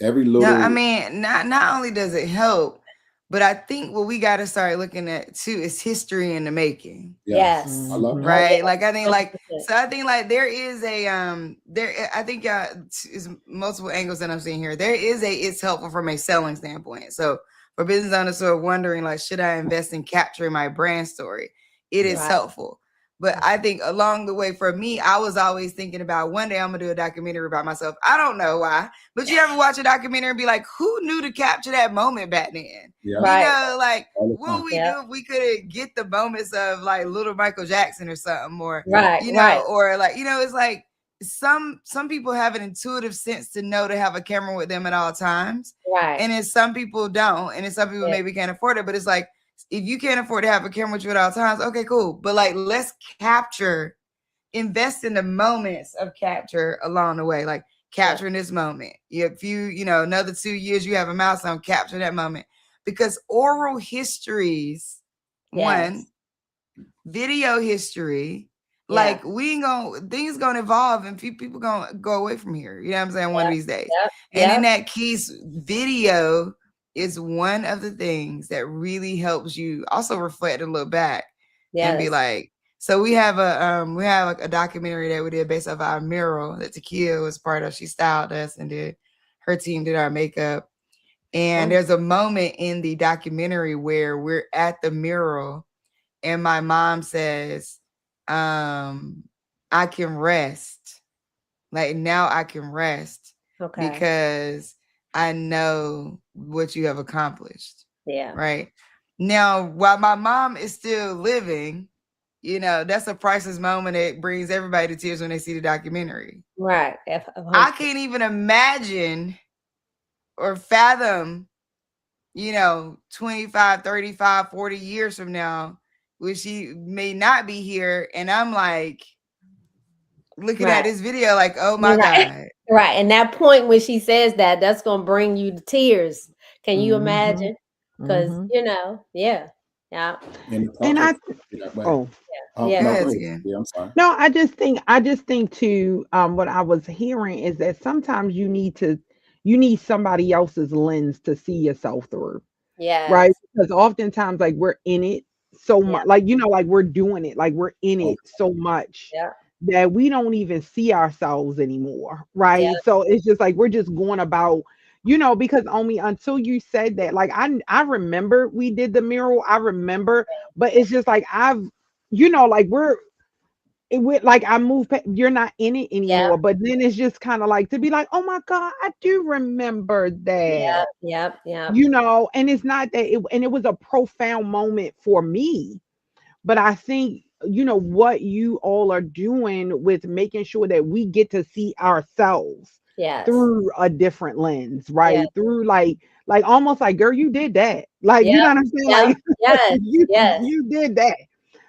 Every little. No, I mean, not only does it help, but I think what we got to start looking at too is history in the making. Yes. I love that. Right. Like I think like there is a I think is multiple angles that I'm seeing here. There is it's helpful from a selling standpoint. So for business owners who are wondering, like, should I invest in capturing my brand story? It is helpful. But I think along the way, for me, I was always thinking about one day I'm gonna do a documentary about myself. I don't know why, but you ever watch a documentary and be like, who knew to capture that moment back then? You know, like what would we do if we could get the moments of like little Michael Jackson or something, or you know, or like, you know, it's like some people have an intuitive sense to know to have a camera with them at all times, and then some people don't, and then some people maybe can't afford it. But it's like, if you can't afford to have a camera with you at all times, okay, cool. But like, let's invest in the moments of capture along the way, like capturing this moment. If you know, another 2 years, you have a milestone, capture that moment. Because oral histories, one, video history, Like we ain't gonna, things gonna evolve and people gonna go away from here. You know what I'm saying? One of these days. And in that case, video is one of the things that really helps you also reflect and look back and be like, so we have a documentary that we did based off our mural that Takia was part of. She styled us and her team did our makeup. And there's a moment in the documentary where we're at the mural and my mom says, I can rest. Like now I can rest because I know what you have accomplished. Yeah. Right. Now, while my mom is still living, you know, that's a priceless moment. It brings everybody to tears when they see the documentary. Right. I can't even imagine or fathom, you know, 25, 35, 40 years from now, when she may not be here. And I'm like, looking at this video like, oh my God. Right. And that point when she says that, that's going to bring you to tears. Can you imagine? Because, you know, yeah. And I'm sorry. No, I just think too, what I was hearing is that sometimes you need somebody else's lens to see yourself through. Yeah. Right. Because oftentimes like we're in it so much, like, you know, like we're doing it, like we're in it so much that we don't even see ourselves anymore. Right. So it's just like we're just going about, you know, because only until you said that, like I remember we did the mural. I remember, but it's just like you know, like like I moved, you're not in it anymore, but then it's just kind of like to be like, oh my God, I do remember that. You know, and it's not that and it was a profound moment for me. But I think, you know, what you all are doing with making sure that we get to see ourselves through a different lens, right? Through like almost like, girl, you did that. Like, you know what I'm saying? Like you did that.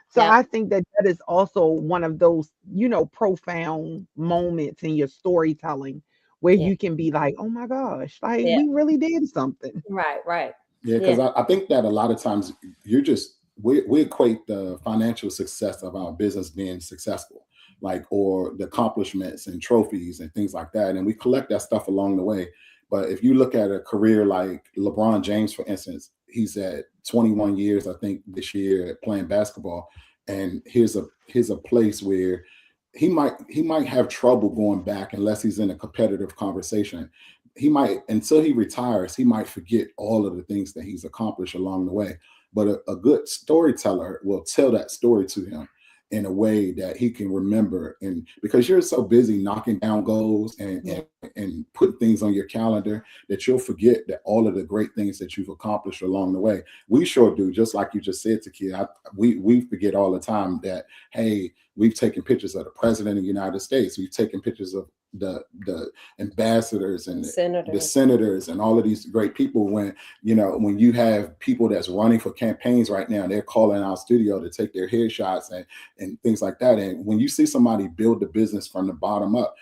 So I think that is also one of those, you know, profound moments in your storytelling where you can be like, oh my gosh, like we really did something. Right. Yeah, because I think that a lot of times we equate the financial success of our business being successful, like, or the accomplishments and trophies and things like that. And we collect that stuff along the way. But if you look at a career like LeBron James, for instance, he's at 21 years, I think, this year playing basketball. And here's a place where he might have trouble going back unless he's in a competitive conversation. He might, until he retires, he might forget all of the things that he's accomplished along the way. But a good storyteller will tell that story to him in a way that he can remember. And because you're so busy knocking down goals and putting things on your calendar that you'll forget that all of the great things that you've accomplished along the way. We sure do, just like you just said, Takia. We forget all the time that, hey, we've taken pictures of the president of the United States. We've taken pictures of the ambassadors and the senators and all of these great people. When you have people that's running for campaigns right now, they're calling our studio to take their headshots and things like that. And when you see somebody build the business from the bottom up,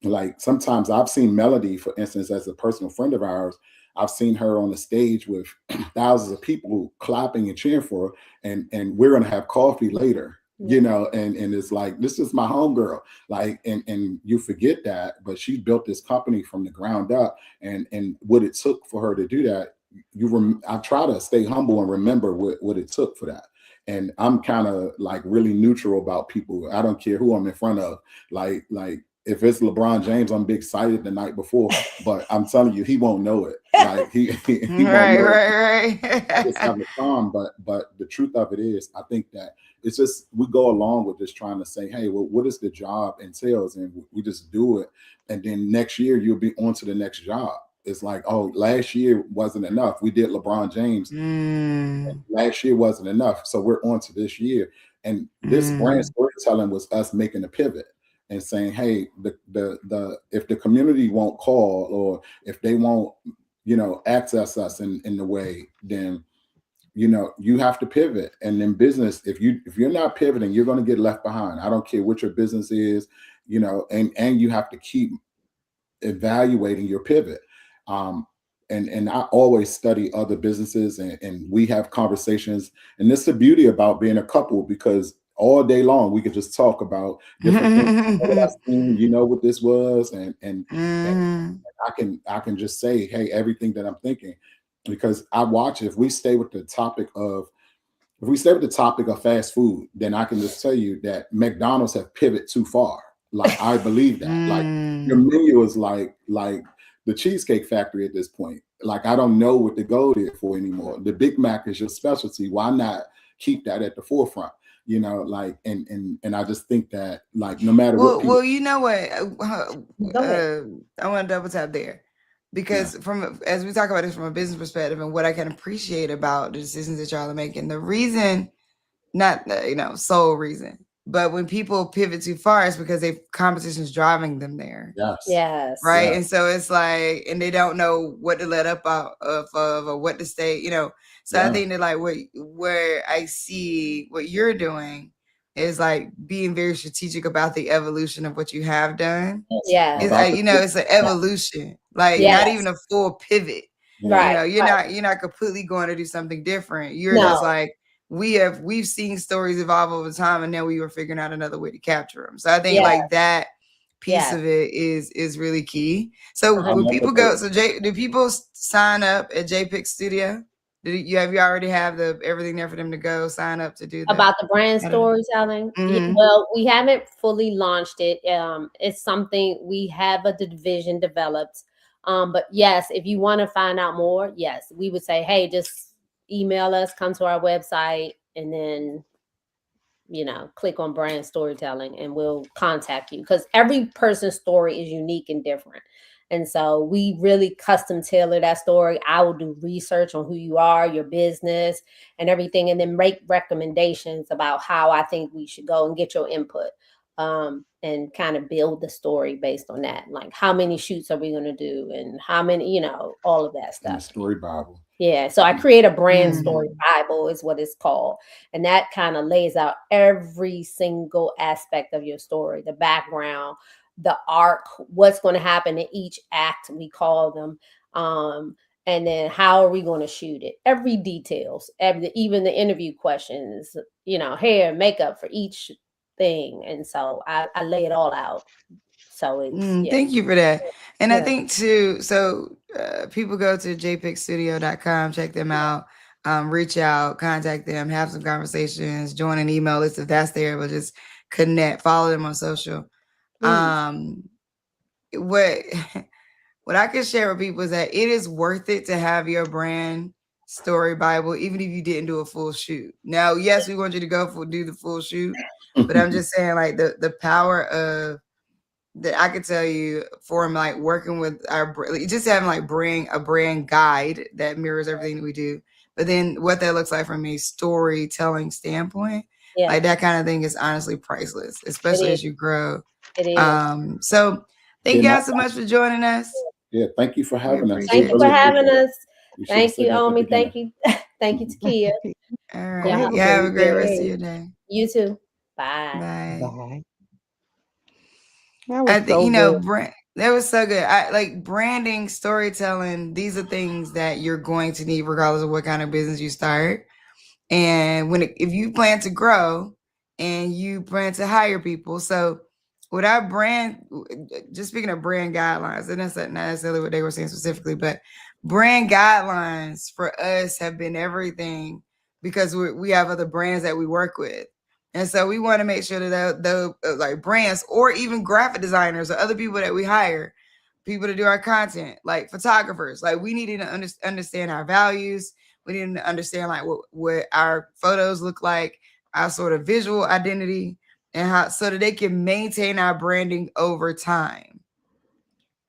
like sometimes I've seen Melody, for instance, as a personal friend of ours, I've seen her on the stage with thousands of people clapping and cheering for her, and we're going to have coffee later. You know, and it's like, this is my homegirl, like, and you forget that, but she built this company from the ground up, and what it took for her to do that. I try to stay humble and remember what it took for that. And I'm kind of like really neutral about people. I don't care who I'm in front of. Like if it's LeBron James, I'm big excited the night before, but I'm telling you, he won't know it. Like he won't know right. I just have a calm, but the truth of it is, I think that it's just, we go along with just trying to say, hey, well, what does the job entails? And we just do it. And then next year you'll be on to the next job. It's like, oh, last year wasn't enough. We did LeBron James. Last year wasn't enough. So we're on to this year. And this brand storytelling was us making a pivot and saying, hey, if the community won't call, or if they won't, access us in the way, then you have to pivot. And in business, if you're not pivoting, you're going to get left behind. I don't care what your business is, and you have to keep evaluating your pivot. And I always study other businesses, and we have conversations. And this is the beauty about being a couple, because all day long. We could just talk about different things. You know what I seen, you know what this was, and I can just say, hey, everything that I'm thinking, because I watch. If we stay with the topic of fast food, then I can just tell you that McDonald's have pivoted too far. Like, I believe that. Like, your menu is like the Cheesecake Factory at this point. Like, I don't know what the goal is for anymore. The Big Mac is your specialty. Why not keep that at the forefront? You know, like, and I just think that, like, no matter what people, well, you know what? Go ahead. I want to double tap there, because as we talk about this from a business perspective and what I can appreciate about the decisions that y'all are making, the reason, not sole reason, but when people pivot too far, it's because competition is driving them there. Yes. Right. Yes. And so it's like, and they don't know what to let up out of or what to stay, So I think that, like, where I see what you're doing is like being very strategic about the evolution of what you have done. Yeah. It's like, it's an evolution, like not even a full pivot. Right. You're not completely going to do something different. You're just like, we've seen stories evolve over time, and now we were figuring out another way to capture them. So I think like that piece of it is really key. So when people go, do people sign up at JPIC Studio? Have you already have everything there for them to go sign up to do that? About the brand storytelling? Well, we haven't fully launched it. It's something we have a division developed. But yes, if you want to find out more, yes, we would say, hey, just email us, come to our website, and then click on brand storytelling, and we'll contact you, because every person's story is unique and different. And so we really custom tailor that story. I will do research on who you are, your business, and everything, and then make recommendations about how I think we should go and get your input, and kind of build the story based on that. Like, how many shoots are we going to do, and how many, all of that stuff. And the story Bible. Yeah. So I create a brand story Bible is what it's called. And that kind of lays out every single aspect of your story, the background, the arc, what's going to happen in each act, we call them. And then how are we going to shoot it? Every details, even the interview questions, hair, makeup for each thing. And so I lay it all out. So it's thank you for that. And I think too, so people go to jpicstudio.com, check them out, reach out, contact them, have some conversations, join an email list if that's there, but just connect, follow them on social. What I can share with people is that it is worth it to have your brand story Bible, even if you didn't do a full shoot. Now, yes, we want you to do the full shoot, but I'm just saying, like, the power of that I could tell you from like working with just having like bring a brand guide that mirrors everything that we do, but then what that looks like from a storytelling standpoint, like that kind of thing is honestly priceless, especially as you grow. It is. So thank y'all so much for joining us. Yeah, thank you for having us. Thank you for having us. Thank you, Omi. Thank you. Thank you, Takia. All right. Have a great rest of your day. You too. Bye. Bye. I think that was so good. I like branding, storytelling. These are things that you're going to need regardless of what kind of business you start. And if you plan to grow and you plan to hire people, so with our brand, just speaking of brand guidelines, and that's not necessarily what they were saying specifically, but brand guidelines for us have been everything, because we have other brands that we work with. And so we want to make sure that the like brands or even graphic designers or other people that we hire, people to do our content, like photographers, like we need to understand our values. We need to understand like what our photos look like, our sort of visual identity, and so that they can maintain our branding over time.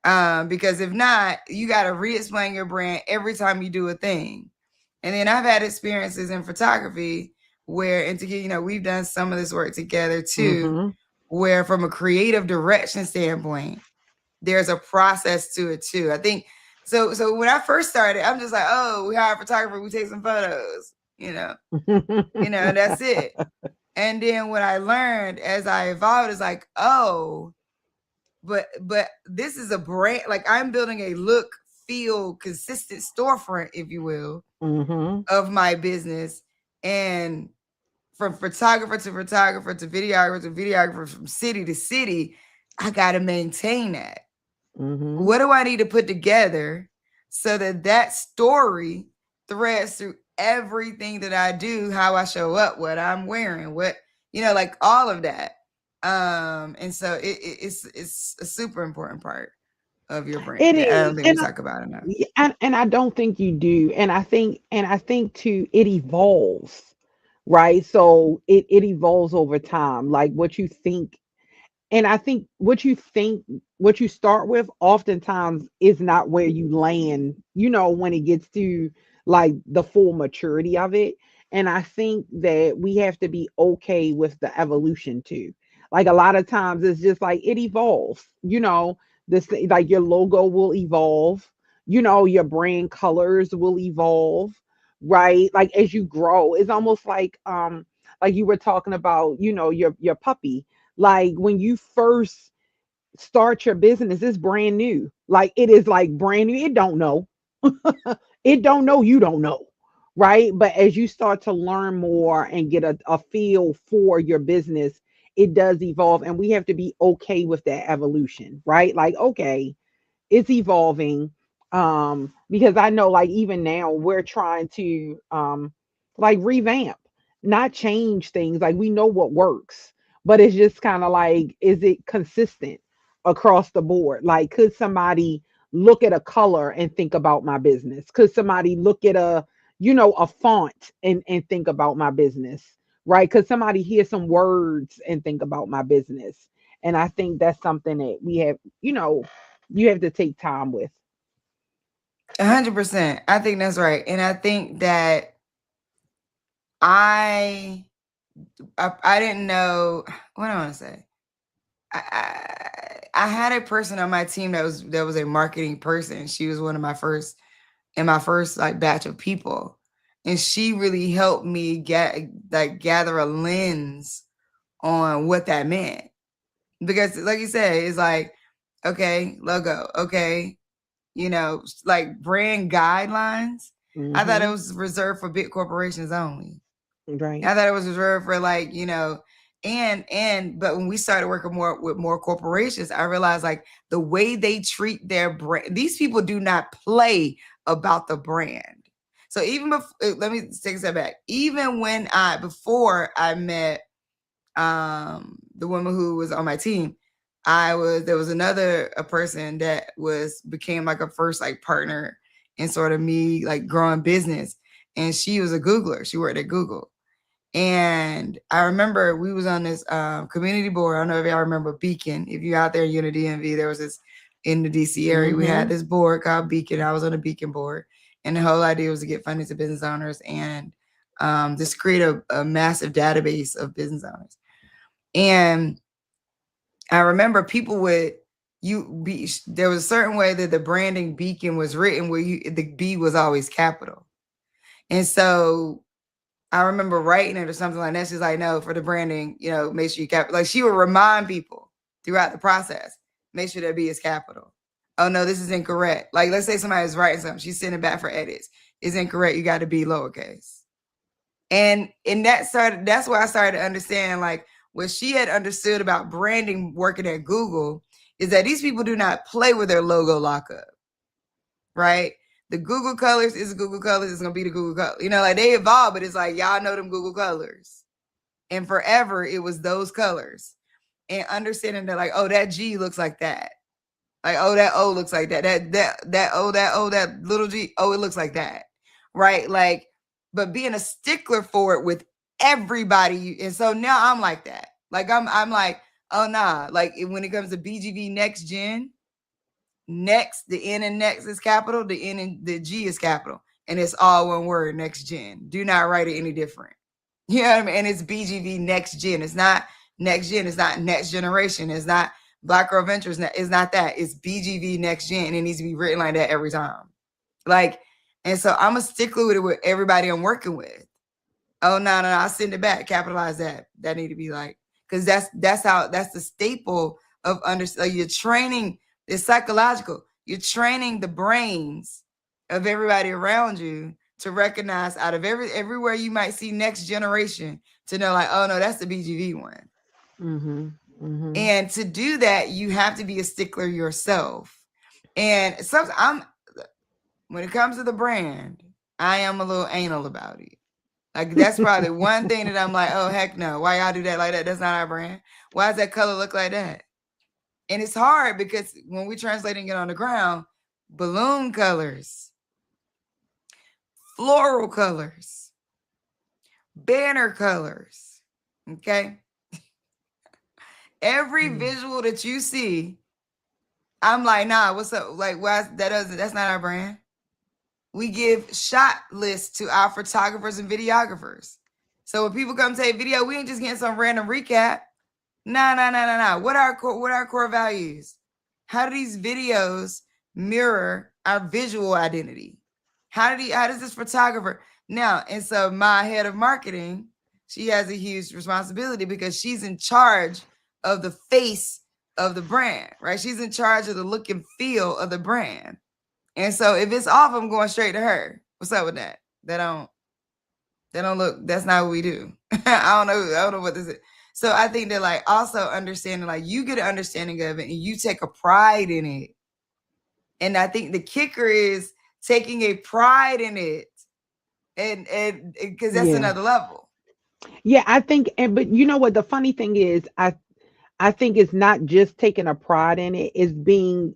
Because if not, you got to re-explain your brand every time you do a thing. And then I've had experiences in photography where, and we've done some of this work together too, where from a creative direction standpoint, there's a process to it too. I think so when I first started, I'm just like, oh, we hire a photographer, we take some photos, that's it. And then what I learned as I evolved is like, oh, but this is a brand, like I'm building a look, feel, consistent storefront, if you will, of my business. And from photographer to photographer to videographer, from city to city, I got to maintain that. Mm-hmm. What do I need to put together so that that story threads through everything that I do, how I show up, what I'm wearing, what, like all of that. And so it's a super important part of your brand It that I don't is, think we talk about enough. and I don't think you do, and I think too it evolves, right? So it evolves over time, like what you think. And I think what you start with oftentimes is not where you land, when it gets to like the full maturity of it. And I think that we have to be okay with the evolution too. Like a lot of times it's just like it evolves, this like your logo will evolve, your brand colors will evolve, right? Like as you grow, it's almost like you were talking about, your puppy, like when you first start your business, it's brand new. Like it is like brand new. It don't know. It don't know, you don't know. Right. But as you start to learn more and get a feel for your business, it does evolve. And we have to be okay with that evolution, right? Like, okay, it's evolving. Because I know like even now we're trying to like revamp, not change things. Like we know what works, but it's just kind of like, is it consistent across the board? Like could somebody look at a color and think about my business? Could somebody look at a font and think about my business? Right? Could somebody hear some words and think about my business? And I think that's something that we have, you have to take time with. 100%. I think that's right. And I think that I didn't know what I want to say. I had a person on my team that was a marketing person. She was one of my first like batch of people, and she really helped me gather a lens on what that meant. Because like you said, it's like, okay, logo, okay, like brand guidelines. I thought it Mm-hmm. was reserved for big corporations only. Right. I thought it was reserved for like, but when we started working with more corporations, I realized like the way they treat their brand, these people do not play about the brand. So even before, let me take a step back. Even before I met the woman who was on my team, there was a person that became like a first like partner in sort of me like growing business. And she was a Googler. She worked at Google. And I remember we was on this community board. I don't know if y'all remember Beacon. If you're out there in Unity DMV, there was this in the DC area. We had this board called Beacon. I was on the Beacon board. And the whole idea was to get funding to business owners and just create a massive database of business owners. And I remember people there was a certain way that the branding Beacon was written where the B was always capital. And so I remember writing it or something like that. She's like, no, for the branding, make sure you capital. Like she would remind people throughout the process, make sure that B is capital. Oh no, this is incorrect. Like let's say somebody's writing something, she's sending it back for edits. It's incorrect. You got to be lowercase. And that's where I started to understand like what she had understood about branding working at Google is that these people do not play with their logo lockup, right? The Google colors is Google colors. It's going to be the Google color. Like they evolve, but it's like, y'all know them Google colors. And forever, it was those colors. And understanding that like, oh, that G looks like that. Like, oh, that O looks like that. That little G, oh, it looks like that. Right? Like, but being a stickler for it with everybody. And so now I'm like that. Like, I'm like, oh, nah. Like when it comes to BGV Next Gen, next, the N in next is capital, the N and the G is capital, and it's all one word, Next Gen. Do not write it any different. You know what I mean? And it's BGV Next Gen. It's not Next Gen. It's not Next Generation. It's not Black Girl Ventures. It's not that. It's BGV Next Gen. And it needs to be written like that every time. Like, and so I'm a stickler with it with everybody I'm working with. Oh, no, I'll send it back. Capitalize that. That need to be like, because that's the staple of you're training. It's psychological. You're training the brains of everybody around you to recognize out of everywhere you might see next generation to know like, oh no, that's the BGV one. Mm-hmm. Mm-hmm. And to do that, you have to be a stickler yourself. And when it comes to the brand, I am a little anal about it. Like that's probably one thing that I'm like, oh heck no, why y'all do that like that? That's not our brand. Why does that color look like that? And it's hard because when we're translating it on the ground, balloon colors, floral colors, banner colors, okay? Every visual that you see, I'm like, nah, what's up? Like, why that's not our brand. We give shot lists to our photographers and videographers. So when people come take video, we ain't just getting some random recap. Nah. What are our core values? How do these videos mirror our visual identity? How does this photographer now? And so my head of marketing, she has a huge responsibility because she's in charge of the face of the brand, right? She's in charge of the look and feel of the brand. And so if it's off, I'm going straight to her. What's up with that? They don't look, that's not what we do. I don't know what this is. So I think that like also understanding, like you get an understanding of it and you take a pride in it. And I think the kicker is taking a pride in it. And because that's another level. Yeah, I think, but you know what the funny thing is, I think it's not just taking a pride in it, it's being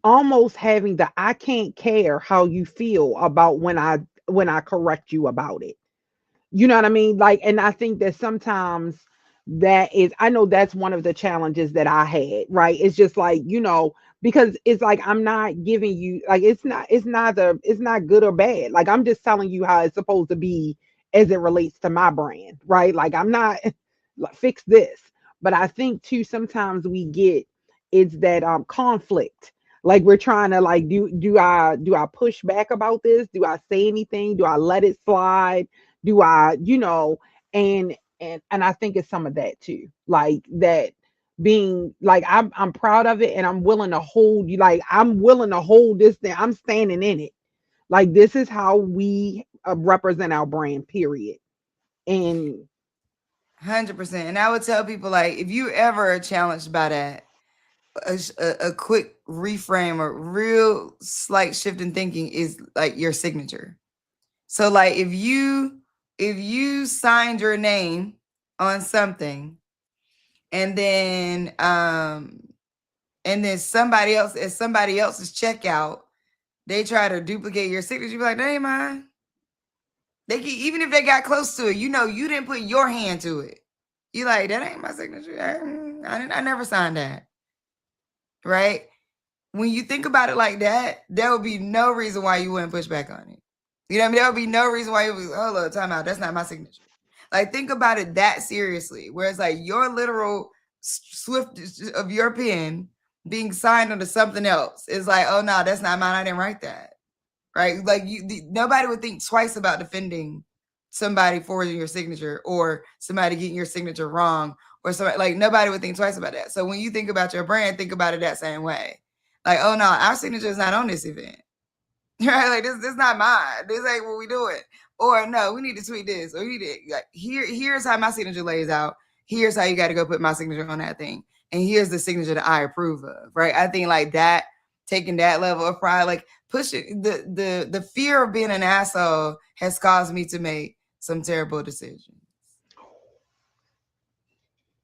almost having the I can't care how you feel about when I correct you about it. You know what I mean? Like, and I think that sometimes I know that's one of the challenges that I had, right? It's just like, because it's like I'm not giving you like it's not good or bad. Like I'm just telling you how it's supposed to be as it relates to my brand, right? Like I'm not like fix this. But I think too sometimes we get it's that conflict. Like we're trying to like do I push back about this? Do I say anything? Do I let it slide? Do I, and I think it's some of that too. Like that being like I'm proud of it and I'm willing to hold you like I'm willing to hold this thing. I'm standing in it. Like this is how we represent our brand, period. And 100%. And I would tell people like if you ever challenged by that, a quick reframe or real slight shift in thinking is like your signature. So like if you signed your name on something and then somebody else at somebody else's checkout, they try to duplicate your signature, you be like, that ain't mine. They can, even if they got close to it, you didn't put your hand to it. You like, that ain't my signature. I never signed that. Right? When you think about it like that, there would be no reason why you wouldn't push back on it. You know what I mean? There would be no reason why you would, hold on, time out. That's not my signature. Like, think about it that seriously. Whereas, like, your literal swift of your pen being signed onto something else is like, oh, no, that's not mine. I didn't write that. Right? Like, nobody would think twice about defending somebody forging your signature or somebody getting your signature wrong or somebody, like, nobody would think twice about that. So when you think about your brand, think about it that same way. Like, oh, no, our signature is not on this event. Right? Like, this not mine. This ain't what we doing. Or no, we need to tweet this. Or we need to, like, here's how my signature lays out. Here's how you got to go put my signature on that thing. And here's the signature that I approve of. Right? I think like that, taking that level of pride, like pushing the fear of being an asshole has caused me to make some terrible decisions.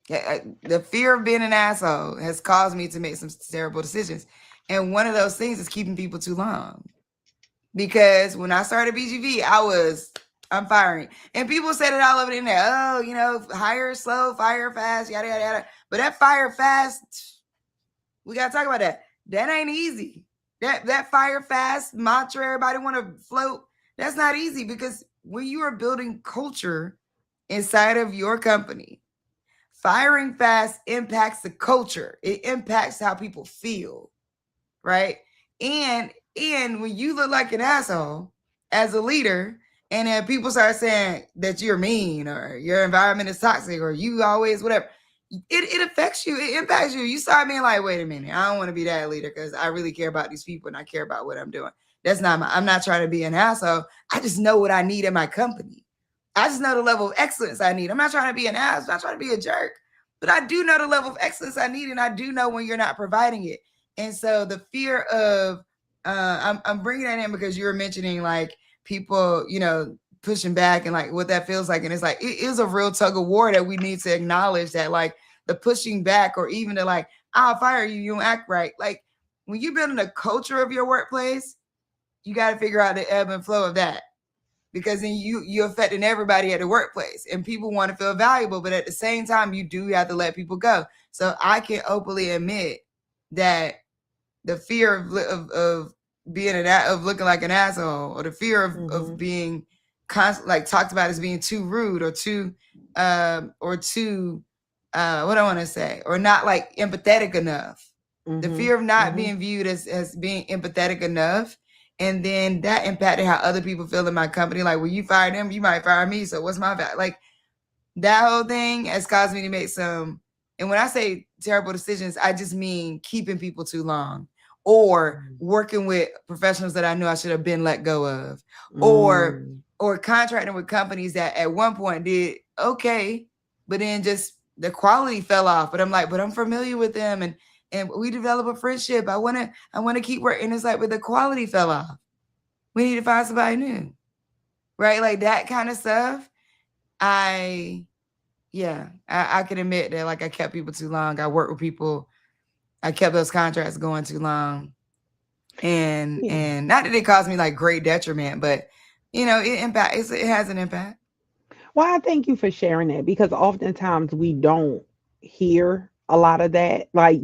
The fear of being an asshole has caused me to make some terrible decisions. And one of those things is keeping people too long. Because when I started BGV, I'm firing. And people said it all over the internet. Oh, hire slow, fire fast, yada, yada, yada. But that fire fast, we got to talk about that. That ain't easy. That fire fast mantra everybody want to float, that's not easy because when you are building culture inside of your company, firing fast impacts the culture. It impacts how people feel, right? And when you look like an asshole as a leader, and then people start saying that you're mean or your environment is toxic or you always whatever, it affects you. It impacts you. You start being like, wait a minute, I don't want to be that leader because I really care about these people and I care about what I'm doing. That's not I'm not trying to be an asshole. I just know what I need in my company. I just know the level of excellence I need. I'm not trying to be an ass. I'm not trying to be a jerk, but I do know the level of excellence I need, and I do know when you're not providing it. And so the fear of, I'm bringing that in because you were mentioning like people, pushing back and like what that feels like. And it's like, it is a real tug of war that we need to acknowledge that like the pushing back, or even the like, I'll fire you, you don't act right. Like when you're building a culture of your workplace, you got to figure out the ebb and flow of that, because then you're affecting everybody at the workplace, and people want to feel valuable, but at the same time, you do have to let people go. So I can openly admit that the fear of being of looking like an asshole, or the fear of being like talked about as being too rude, or too what I want to say, or not like empathetic enough. The fear of not being viewed as being empathetic enough. And then that impacted how other people feel in my company. Like, when you fire them, you might fire me. So what's my value? Like, that whole thing has caused me to make some, and when I say terrible decisions, I just mean keeping people too long, or working with professionals that I knew I should have been let go of, or contracting with companies that at one point did okay, but then just the quality fell off. But I'm like, but I'm familiar with them, and we develop a friendship. I want to keep working. It's like, but the quality fell off. We need to find somebody new, right? Like that kind of stuff. I can admit that like I kept people too long. I worked with people. I kept those contracts going too long. And not that it caused me like great detriment, but it has an impact. Well, I thank you for sharing that, because oftentimes we don't hear a lot of that. Like,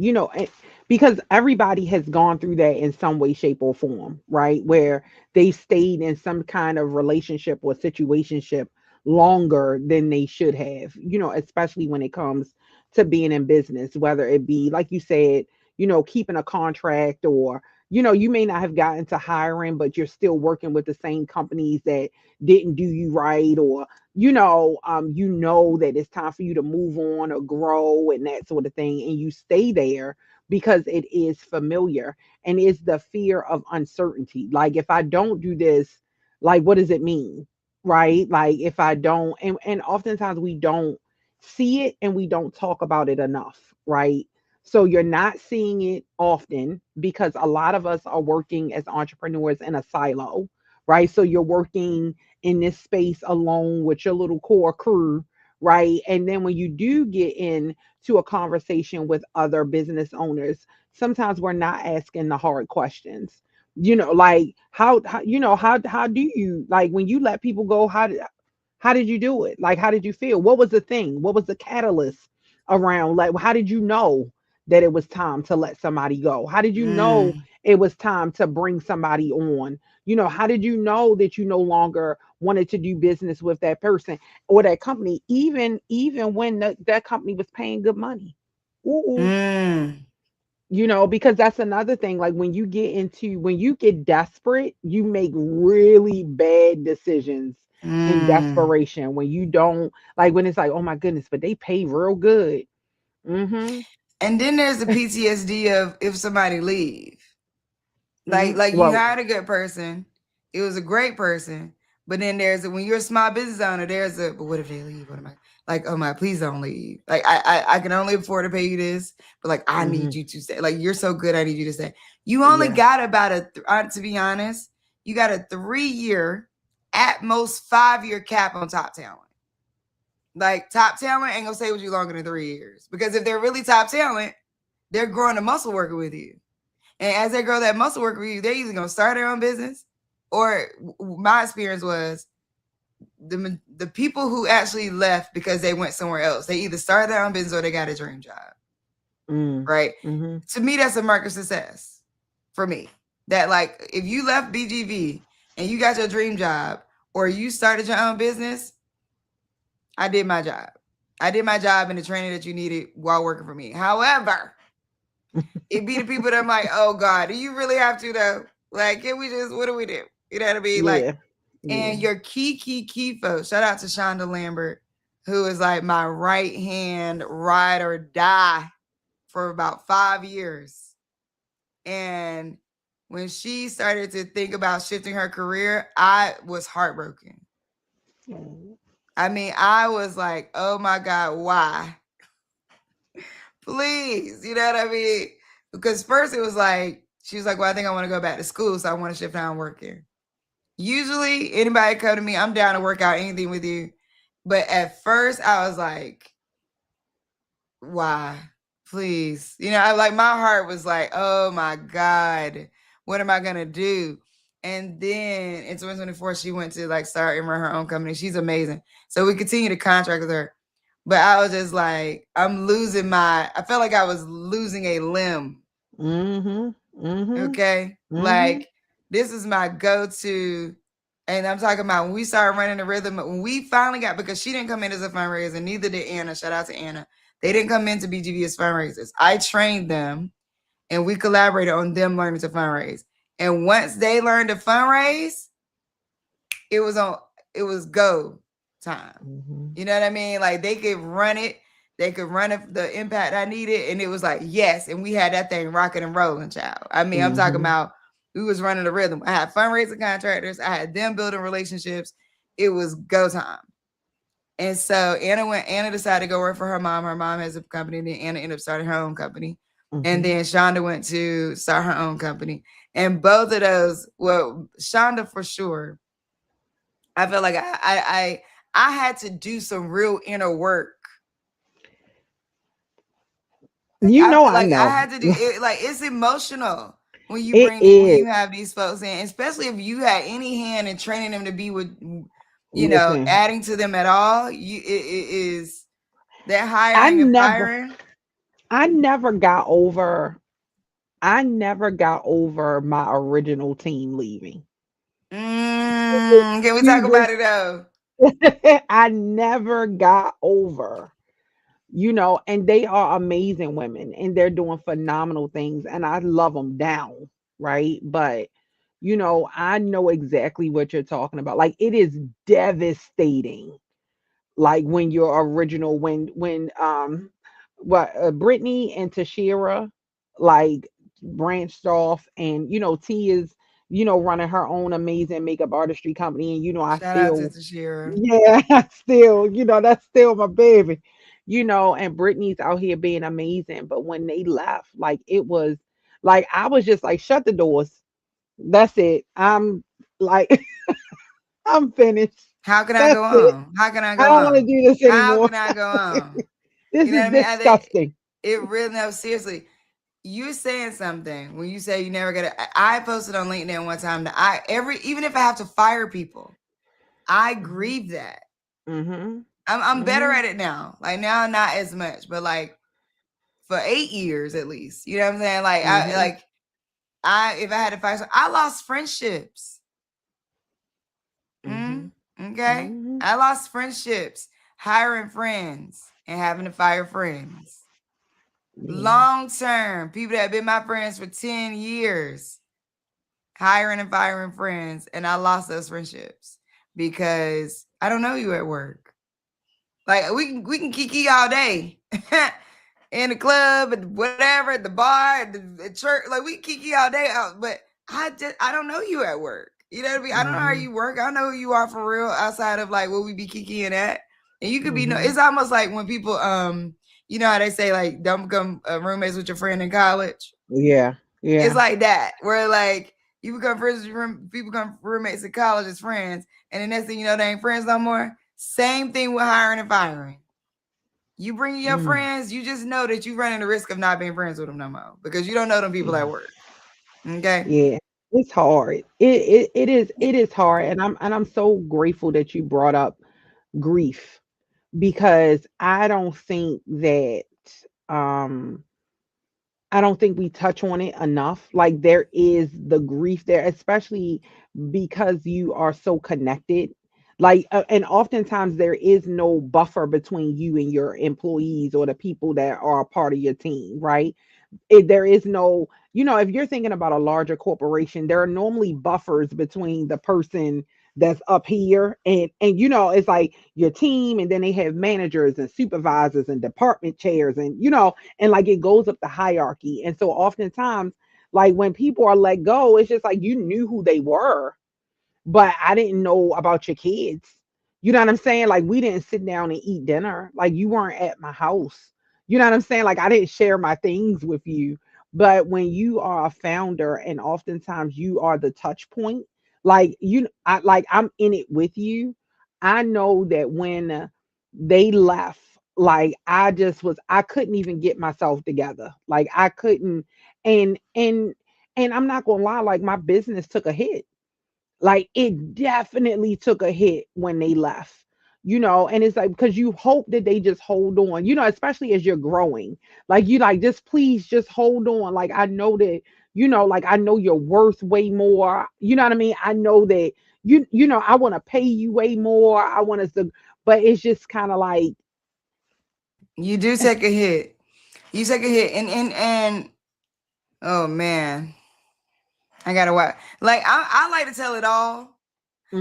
because everybody has gone through that in some way, shape, or form, right? Where they stayed in some kind of relationship or situationship longer than they should have, especially when it comes to being in business, whether it be, like you said, keeping a contract, or, you may not have gotten to hiring, but you're still working with the same companies that didn't do you right, or that it's time for you to move on or grow and that sort of thing, and you stay there because it is familiar, and it's the fear of uncertainty. Like, if I don't do this, like, what does it mean, right? Like, if I don't, and oftentimes we don't see it and we don't talk about it enough, right? So you're not seeing it often because a lot of us are working as entrepreneurs in a silo, right? So you're working in this space alone with your little core crew, right? And then when you do get into a conversation with other business owners, sometimes we're not asking the hard questions. Like, how do you, like, when you let people go, how did you do it? Like, how did you feel? What was the thing? What was the catalyst around? Like, how did you know that it was time to let somebody go? How did you know it was time to bring somebody on? How did you know that you no longer wanted to do business with that person or that company, even when that company was paying good money? Ooh. Because that's another thing. Like, when you get desperate, you make really bad decisions in desperation. When you don't, like, when it's like, oh my goodness, but they pay real good. And then there's the PTSD of if somebody leave. Like you hired a good person, it was a great person, but then when you're a small business owner, but what if they leave? What am I like? Oh my, please don't leave. Like I can only afford to pay you this, but like I need you to stay. Like, you're so good, I need you to stay. You only got about to be honest, you got a 3-year, at most 5-year cap on top talent. Like, top talent ain't gonna stay with you longer than 3 years, because if they're really top talent, they're growing the muscle working with you. And as they grow that muscle work with you, they're either going to start their own business, or my experience was the people who actually left because they went somewhere else, they either started their own business or they got a dream job. Right? To me, that's a mark of success for me. That, like, if you left BGV and you got your dream job, or you started your own business, I did my job. I did my job in the training that you needed while working for me. However, it be the people that I'm like, oh God, do you really have to though? Like, can we just, what do we do? You know what I mean? Like, and your key folks, shout out to Shonda Lambert, who is like my right hand ride or die for about 5 years. And when she started to think about shifting her career, I was heartbroken. I mean, I was like, oh my God, why? Please, you know what I mean? Because first it was like, she was like, well, I think I want to go back to school, so I want to shift how I'm working. Usually, anybody come to me, I'm down to work out anything with you. But at first, I was like, why? Please. You know, like my heart was like, oh my God, what am I going to do? And then in 2024, she went to like start and run her own company. She's amazing. So we continue to contract with her. But I was just like, I felt like I was losing a limb. Okay. Like, this is my go-to. And I'm talking about when we started running the rhythm, when we finally got, because she didn't come in as a fundraiser, neither did Anna. Shout out to Anna. They didn't come into BGV as fundraisers. I trained them and we collaborated on them learning to fundraise. And once they learned to fundraise, it was go time. You know what I mean? Like they could run it. They could run it, the impact I needed. And it was like, yes. And we had that thing rocking and rolling, child. I mean, I'm talking about, we was running the rhythm. I had fundraising contractors. I had them building relationships. It was go time. And so Anna decided to go work for her mom. Her mom has a company. And then Anna ended up starting her own company. And then Shonda went to start her own company. And both of those, well, Shonda for sure, I felt like I had to do some real inner work. I know. I had to do it. Like, it's emotional when you have these folks in, especially if you had any hand in training them to be with, you know, adding to them at all. It is that hiring and firing. I never got over my original team leaving. Can we talk about it though? I never got over, you know, and they are amazing women and they're doing phenomenal things and I love them down, right? But you know, I know exactly what you're talking about. Like it is devastating. Like when your original, Brittany and Tashira like branched off, and you know T is, you know, running her own amazing makeup artistry company, and you know I Shout out to still, Tashira. yeah, still, you know, that's still my baby, you know, and Brittany's out here being amazing. But when they left, like it was like I was just like, shut the doors. That's it. I'm like, I'm finished. How can I That's go it. on? How can I I go don't want to on? do this How anymore. can I go on? This You know is what I mean? disgusting. It really, no, seriously. You're saying something when you say you never get it. I posted on LinkedIn one time that even if I have to fire people, I grieve that. I'm better at it now. Like now, not as much, but like for 8 years at least. You know what I'm saying? Like if I had to fire, I lost friendships. Okay, I lost friendships, hiring friends and having to fire friends. Long term, people that have been my friends for 10 years, hiring and firing friends, and I lost those friendships because I don't know you at work. Like we can kiki all day in the club, at whatever, at the bar, at the church. Like we kiki all day out, but I don't know you at work. You know what I mean? I don't know how you work. I don't know who you are for real outside of like what we be kikiing at. And you could be it's almost like when people you know how they say like don't become roommates with your friend in college. Yeah. It's like that where like you become friends with people become roommates in college as friends, and the next thing you know they ain't friends no more. Same thing with hiring and firing. You bring your friends, you just know that you're running the risk of not being friends with them no more because you don't know them people at work. Okay. Yeah. It's hard. It is hard. And I'm so grateful that you brought up grief, because um I don't think we touch on it enough. Like there is the grief there, especially because you are so connected. Like, and oftentimes there is no buffer between you and your employees or the people that are a part of your team, right? There is no, you know, if you're thinking about a larger corporation, there are normally buffers between the person that's up here and you know, it's like your team, and then they have managers and supervisors and department chairs, and you know, and like it goes up the hierarchy. And so oftentimes, Like when people are let go, it's just like you knew who they were, but I didn't know about your kids. You know what I'm saying? Like we didn't sit down and eat dinner. Like you weren't at my house. You know what I'm saying? Like I didn't share my things with you. But when you are a founder and oftentimes you are the touch point, I'm in it with you. I know that when they left, like I couldn't even get myself together. Like I couldn't and and and I'm not gonna lie, like my business took a hit. Like it definitely took a hit when they left, and it's like because you hope that they just hold on, especially as you're growing. Like you like just please just hold on. Like I know that, like I know you're worth way more. You know what I mean? I know that I want to pay you way more. I want us to, but it's just kind of like, You do take a hit. You take a hit, and oh man, I gotta watch. Like I like to tell it all.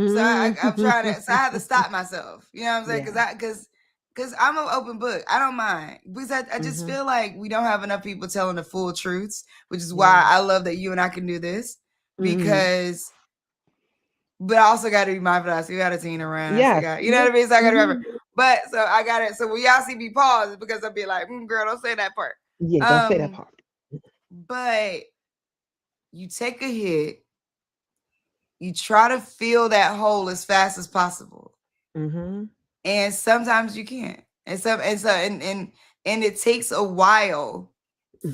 So I'm trying to. So I have to stop myself. You know what I'm saying? yeah. Because I'm an open book. I don't mind because I just Mhm. feel like we don't have enough people telling the full truths, which is why Yeah. I love that you and I can do this. Mhm. Because, but I also got to be mindful. I still got a teen around. I still Yes. got, you know Yeah. what I mean? So I got to remember. Mhm. But so I got it. So when y'all see me pause, it's because I'll be like, girl, don't say that part. Yeah. Don't say that part. But you take a hit. You try to fill that hole as fast as possible. Mhm. And sometimes you can't. And it takes a while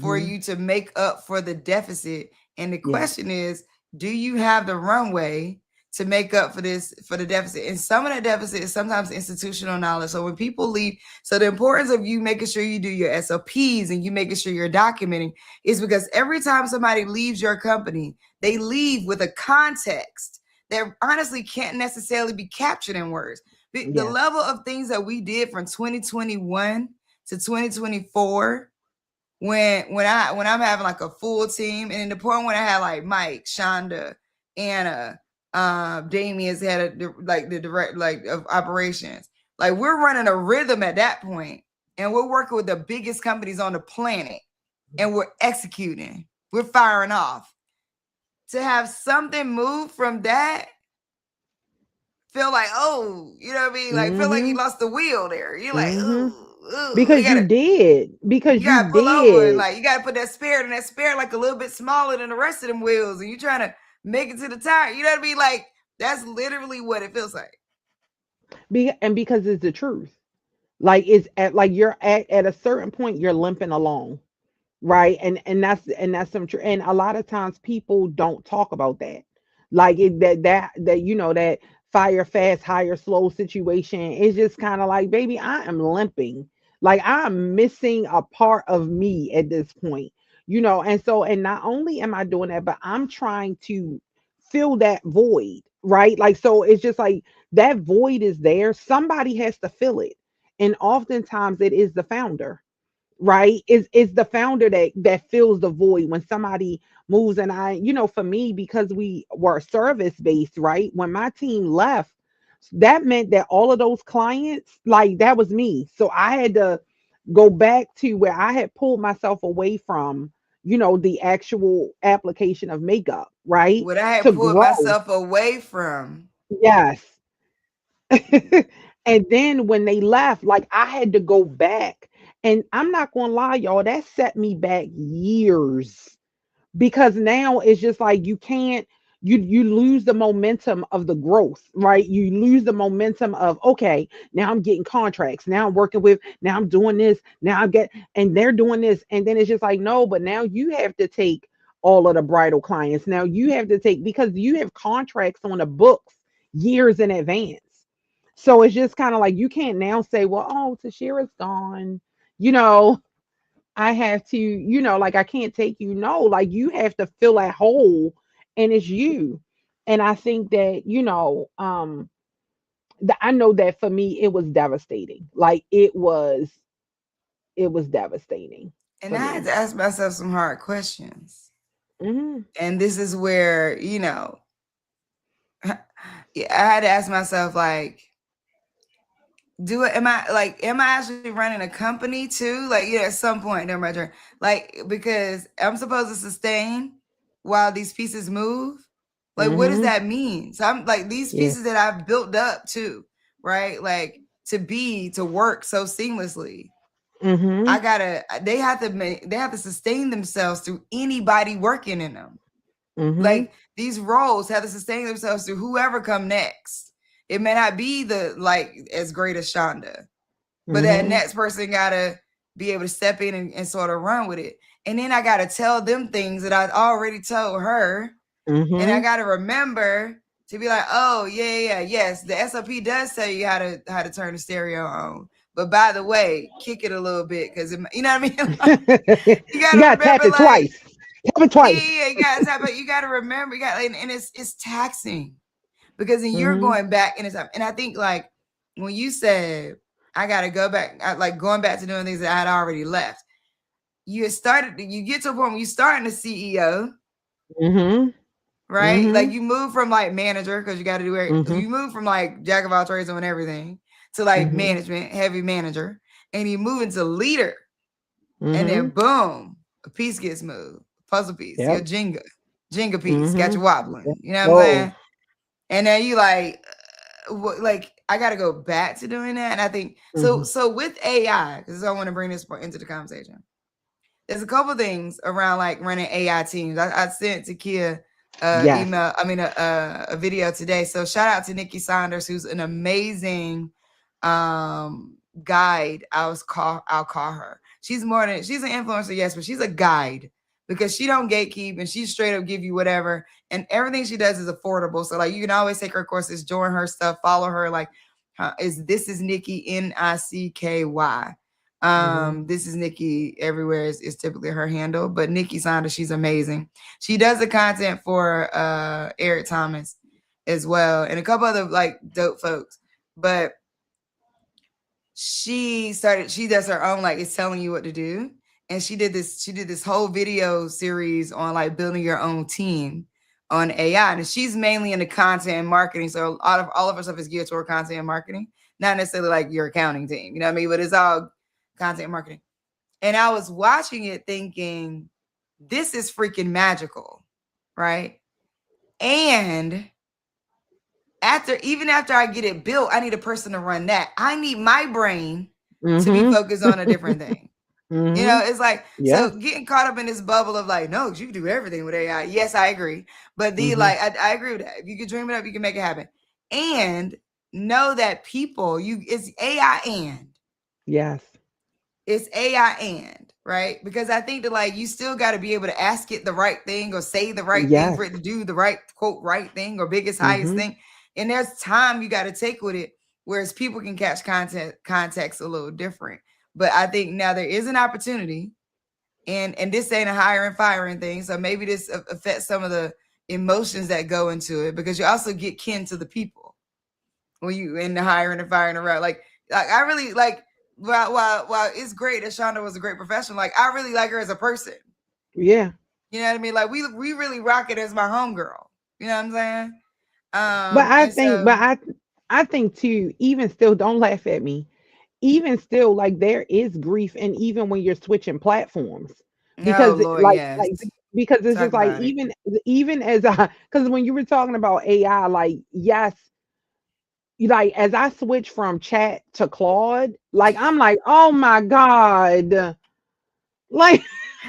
for Mhm. you to make up for the deficit. And the Yeah. question is, do you have the runway to make up for the deficit? And some of that deficit is sometimes institutional knowledge. So when people leave, so the importance of you making sure you do your SOPs and you making sure you're documenting is because every time somebody leaves your company, they leave with a context that honestly can't necessarily be captured in words. The Yes. level of things that we did from 2021 to 2024, when I'm having like a full team, and in the point when I had like Mike, Shonda, Anna, Damien's had the direct of operations. Like we're running a rhythm at that point, and we're working with the biggest companies on the planet, and we're executing. We're firing off. To have something move from that, feel like, oh, you know what I mean? Like feel like you Mhm. lost the wheel there. You're like, Mhm. oh, Because you did. you Because you gotta pull over and did. like you gotta put that spare, and that spare like a little bit smaller than the rest of them wheels, and you trying to make it to the tire. You know what I mean? Like that's literally what it feels like. And because it's the truth. Like it's at like you're at a certain point you're limping along. Right. And that's some true. And a lot of times people don't talk about that. Like that fire fast, hire slow situation is just kind of like, baby, I am limping. Like I'm missing a part of me at this point. And not only am I doing that, but I'm trying to fill that void. Right. Like so it's just like that void is there. Somebody has to fill it. And oftentimes it is the founder, right? Is the founder that fills the void when somebody moves. And for me, because we were service based, right, when my team left, that meant that all of those clients, like that was me, so I had to go back to where I had pulled myself away from, the actual application of makeup, right, What I had to pulled grow. myself away from. Yes. And then when they left, like I had to go back. And I'm not gonna lie, y'all, that set me back years because now it's just like you can't you lose the momentum of the growth, right? You lose the momentum of, okay, now I'm getting contracts, now I'm working with, now I'm doing this, now I get, and they're doing this, and then it's just like, no, but now you have to take all of the bridal clients. Now you have to take, because you have contracts on the books years in advance. So it's just kind of like you can't now say, well, oh, Tashira's gone. You know, I have to, like I can't take you. No, like you have to fill that hole, and it's you. And I think that, I know that for me it was devastating. Like it was devastating And for I had me. to ask myself some hard questions. Hmm. And this is where, I had to ask myself, like, am I actually running a company too? Like, at some point during my journey, like, because I'm supposed to sustain, while these pieces move. Like, what does that mean? So I'm like, these pieces that I've built up to, right? Like to work so seamlessly. They have to sustain themselves through anybody working in them. Like these roles have to sustain themselves through whoever come next. It may not be as great as Shonda, but that next person gotta be able to step in and sort of run with it. And then I gotta tell them things that I already told her. And I gotta remember to be like, oh yes, the SOP does tell you how to turn the stereo on. But by the way, kick it a little bit because you know what I mean. Like, you gotta tap it twice. Tap it twice. Yeah, you gotta tap it. You gotta remember. And it's taxing because then you're going back in time. And I think like when you said I gotta go back, like going back to doing things that I had already left. You get to a point where you're starting a CEO. Right? Like you move from like manager because you got to do everything. You move from like jack of all trades and everything to like management, heavy manager, and you move into leader. And then boom, a piece gets moved, puzzle piece, your Jenga piece, got you wobbling. You know what I'm saying? And then you like I got to go back to doing that. And I think so with AI, because I want to bring this point into the conversation. There's a couple things around like running AI teams. I sent to Kia a video today. So shout out to Nikki Saunders, who's an amazing guide. I'll call her. She's an influencer, yes, but she's a guide because she don't gatekeep and she straight up give you whatever. And everything she does is affordable. So like you can always take her courses, join her stuff, follow her. Like this is Nikki NICKY. This is Nikki everywhere is typically her handle, but Nikki Saunders, she's amazing. She does the content for Eric Thomas as well and a couple other like dope folks, but she does her own, like it's telling you what to do. And she did this whole video series on like building your own team on AI. And she's mainly into content and marketing. So all of her stuff is geared toward content and marketing, not necessarily like your accounting team, you know what I mean? But it's all content marketing. And I was watching it thinking, this is freaking magical, right? And even after I get it built, I need a person to run that. I need my brain to be focused on a different thing. You know, it's like, so getting caught up in this bubble of like, no, you can do everything with AI. Yes, I agree. But I agree with that. If you can dream it up, you can make it happen. And know that it's AI and. Yes. It's AI and, right? Because I think that like you still got to be able to ask it the right thing or say the right thing for it to do the right quote right thing or biggest highest thing. And there's time you got to take with it, whereas people can catch context a little different. But I think now there is an opportunity, and this ain't a hiring firing thing. So maybe this affects some of the emotions that go into it because you also get kin to the people when you in the hiring and firing around. Like I really like. While it's great that Shonda was a great professional, like I really like her as a person. Yeah. You know what I mean? Like we really rock it as my homegirl. You know what I'm saying? I think too, even still, don't laugh at me. Even still, like there is grief, and even when you're switching platforms, because because it's just like even as because when you were talking about AI, like yes. Like as I switch from chat to Claude, like I'm like, oh my God. Like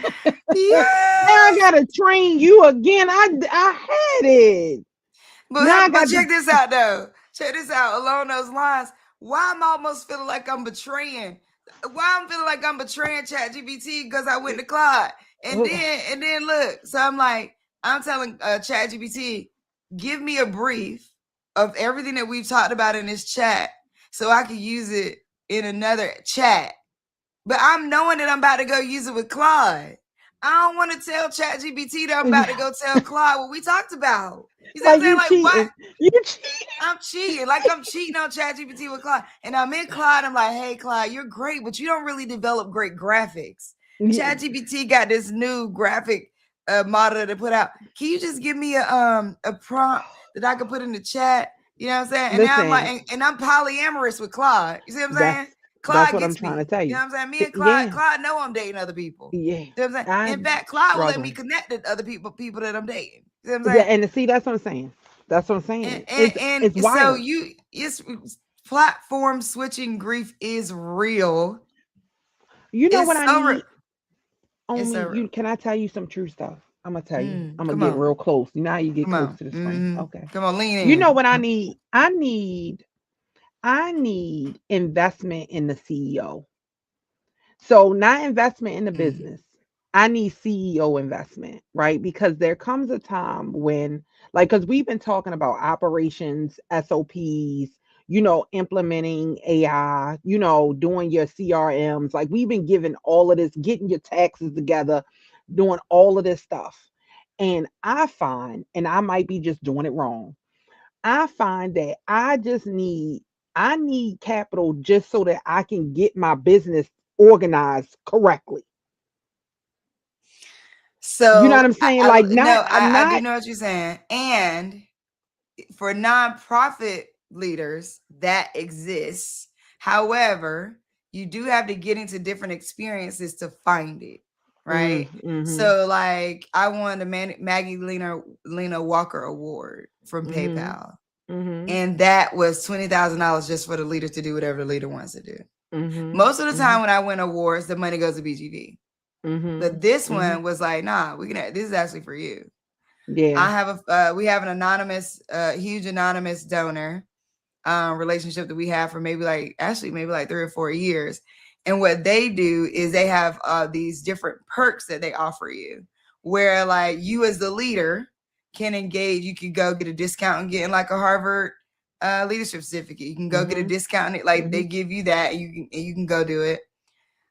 now I gotta train you again. I had it. But check this out though. Check this out along those lines. Why I'm almost feeling like I'm betraying ChatGPT because I went to Claude. And then look, so I'm like, I'm telling ChatGPT, give me a brief of everything that we've talked about in this chat so I can use it in another chat. But I'm knowing that I'm about to go use it with Claude. I don't want to tell ChatGPT that I'm about to go tell Claude what we talked about. You see what I'm saying? Like, what? You cheating. I'm cheating. Like I'm cheating on ChatGPT with Claude. And I'm in Claude. I'm like, hey, Claude, you're great, but you don't really develop great graphics. ChatGPT got this new graphic model to put out. Can you just give me a prompt that I could put in the chat? You know what I'm saying? And now I'm like, and I'm polyamorous with Claude. You see what I'm saying? Clyde what I'm gets trying me. to tell You you. know what I'm saying? Me and Yeah, Clyde know I'm dating other people. yeah. You know what I'm saying? I'm In fact, Clyde will let me struggling. connect to other people that I'm dating. You know what I'm Yeah, saying? and see, that's what I'm saying. That's what I'm And saying. and, It's and so wild. it's platform switching grief is real. You know what It's I so real. need? It's Only so you real. can I tell you some true stuff? I'm gonna tell you. I'm gonna Come get on. real close. You know how you get Come close on. to the screen. Okay. Come on, lean You know in. what I need? I need investment in the CEO. So not investment in the Mm. business. I need CEO investment, right? Because there comes a time when, like, because we've been talking about operations, SOPs, implementing AI, doing your CRMs. Like, we've been given all of this, getting your taxes together, doing all of this stuff. And I find, and I might be just doing it wrong, I find that I need capital just so that I can get my business organized correctly. You know what So I'm saying? Like, not I'm I do not. know what you're saying. And for nonprofit leaders, that exists. However, you do have to get into different experiences to find it, right? Mm-hmm, So, like, I won the Maggie Lena Walker Award from mm-hmm, PayPal, mm-hmm, and that was $20,000 just for the leader to do whatever the leader wants to do. mm-hmm, Most of the mm-hmm, time, when I win awards, the money goes to BGV. mm-hmm, But this mm-hmm. one was like, nah, this is actually for you. Yeah. I have we have an anonymous, huge anonymous donor relationship that we have for maybe like 3 or 4 years. And what they do is they have these different perks that they offer you, where like you as the leader can engage. You can go get a discount and get in like a Harvard leadership certificate. You can go get a Mm-hmm, discount. Like mm-hmm, they give you that, and you can go do it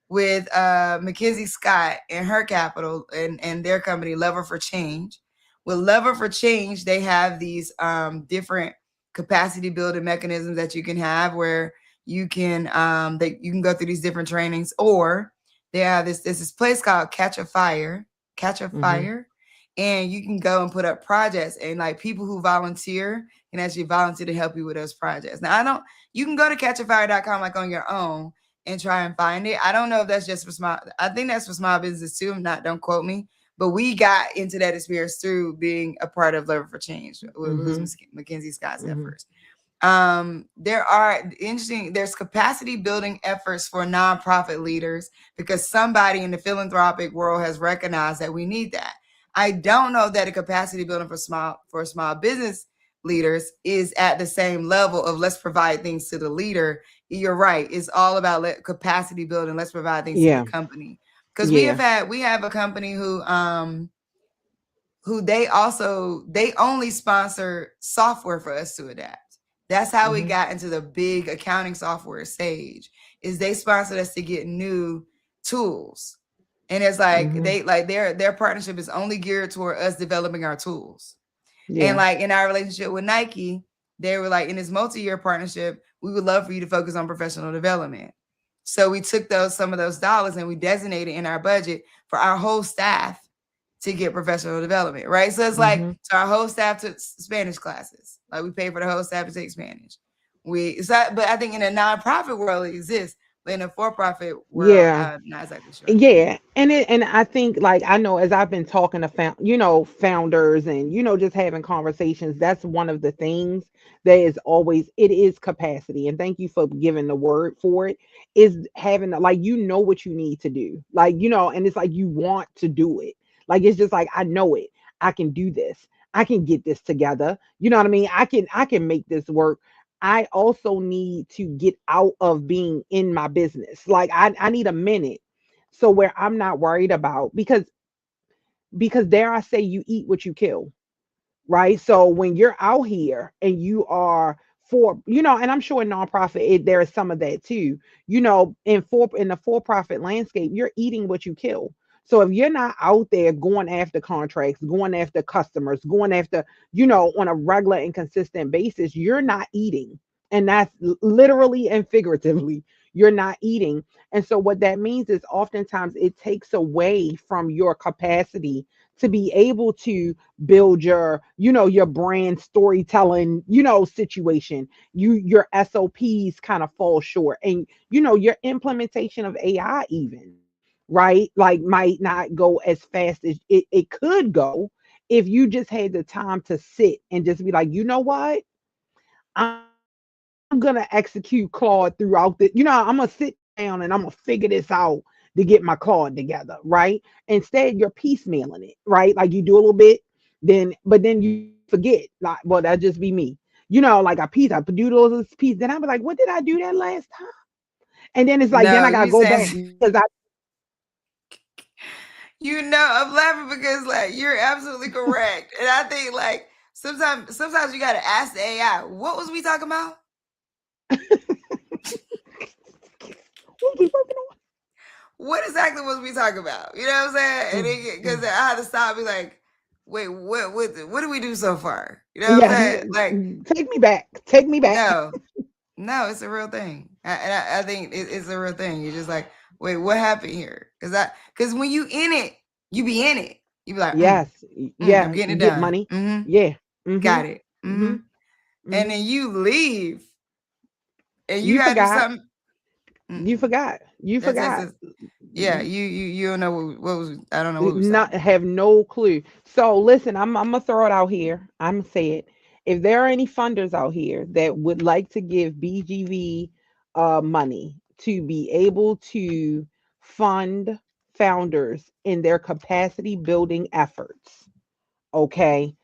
with Mackenzie Scott and her capital and their company Lever for Change. With Lever for Change, they have these different capacity building mechanisms that you can have where you can you can go through these different trainings, or they have this place called Catch a Fire, mm-hmm. and you can go and put up projects, and like people who volunteer can actually volunteer to help you with those projects. Now you can go to catchafire.com like on your own and try and find it. I don't know if that's just for small. I think that's for small business too. Don't quote me. But we got into that experience through being a part of Lever for Change, who's Mackenzie Scott's efforts. There's capacity building efforts for nonprofit leaders because somebody in the philanthropic world has recognized that we need that. I don't know that a capacity building for small business leaders is at the same level of let's provide things to the leader. You're right. It's all about capacity building. Let's provide things to the Yeah. company. Because we Yeah. have a company who they only sponsor software for us to adapt. That's how we Mm-hmm, got into the big accounting software Sage, is they sponsored us to get new tools. And it's like mm-hmm. their partnership is only geared toward us developing our tools. And Yeah. like in our relationship with Nike, they were like, in this multi-year partnership, we would love for you to focus on professional development. So we took some of those dollars and we designated in our budget for our whole staff to get professional development, right? So it's like, Mm-hmm. so our whole staff took Spanish classes. Like we pay for the whole staff to take Spanish. But I think in a nonprofit world it exists, but in a for-profit world, Yeah. I'm not exactly sure. Yeah, and I think, like, I know, as I've been talking to founders, and just having conversations, that's one of the things that is always, it is capacity. And thank you for giving the word for it, is having, like, what you need to do, like, and it's like you want to do it. Like, it's just like, I know it, I can do this, I can get this together, you know what I mean, I can make this work. I also need to get out of being in my business. Like, I need a minute, so where I'm not worried about, because dare I say, you eat what you kill, right? So when you're out here and you are and I'm sure in nonprofit there is some of that too. In the for-profit landscape, you're eating what you kill. So if you're not out there going after contracts, going after customers, going after, on a regular and consistent basis, you're not eating. And that's literally and figuratively, you're not eating. And so what that means is oftentimes it takes away from your capacity to be able to build your, your brand storytelling, situation. Your SOPs kind of fall short. And your implementation of AI even, right? Like might not go as fast as it could go if you just had the time to sit and just be like, you know what? I'm gonna execute Claude throughout the, I'm gonna sit down and I'm gonna figure this out to get my Claude together, right? Instead, you're piecemealing it, right? Like you do a little bit, but then you forget, like, well, that just be me. Like I do those piece, then I'll be like, what did I do that last time? And then it's like, then No, I gotta you go back said because I'm laughing because like you're absolutely correct. And I think like sometimes you gotta ask the AI, what was we talking about? we keep working on. What exactly was we talking about? You know what I'm saying? And then because I had to stop and be like, wait, what did we do so far? You know what I'm Yeah, saying? Like, take me back. Take me back. no, it's a real thing. I think it's a real thing. You're just like, wait, what happened here? Because when you in it, you be in it. You be like, Yes. I'm Yeah. getting it Get done. money. Yeah. Got it. Mm-hmm. And then you leave and you You gotta do forgot. something. You forgot. You forgot. Yeah, you don't know what was I don't know what we was talking Not have no clue. So listen, I'm gonna throw it out here. I'm gonna say it. If there are any funders out here that would like to give BGV money to be able to fund founders in their capacity building efforts, okay,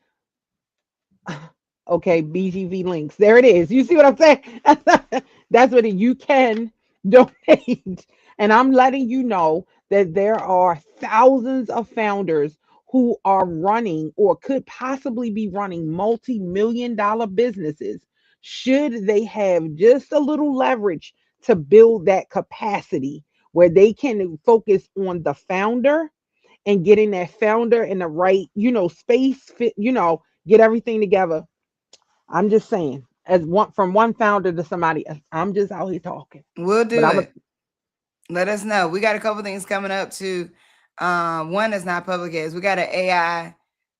okay, BGV links. There it is. You see what I'm saying? That's what you can donate. And I'm letting you know that there are thousands of founders who are running or could possibly be running multi-million dollar businesses should they have just a little leverage to build that capacity where they can focus on the founder and getting that founder in the right, space fit, get everything together. I'm just saying, as one from one founder to somebody else, I'm just out here talking. We'll But do I was it. Let us know. We got a couple things coming up too. One that's not public is we got an AI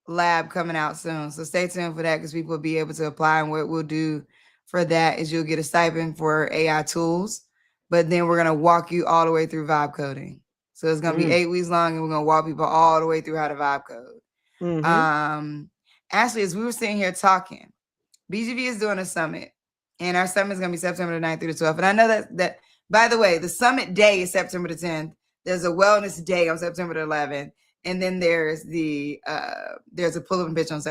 lab coming out soon. So stay tuned for that because people will be able to apply. And what we'll do for that is you'll get a stipend for AI tools, but then we're gonna walk you all the way through vibe coding. So it's gonna be 8 weeks long, and we're gonna walk people all the way through how to vibe code. Ashley, as we were sitting here talking, BGV is doing a summit, and our summit is going to be September the 9th through the 12th. And I know that by the way, the summit day is September the 10th. There's a wellness day on September the 11th. And then there's there's a pull-up and pitch on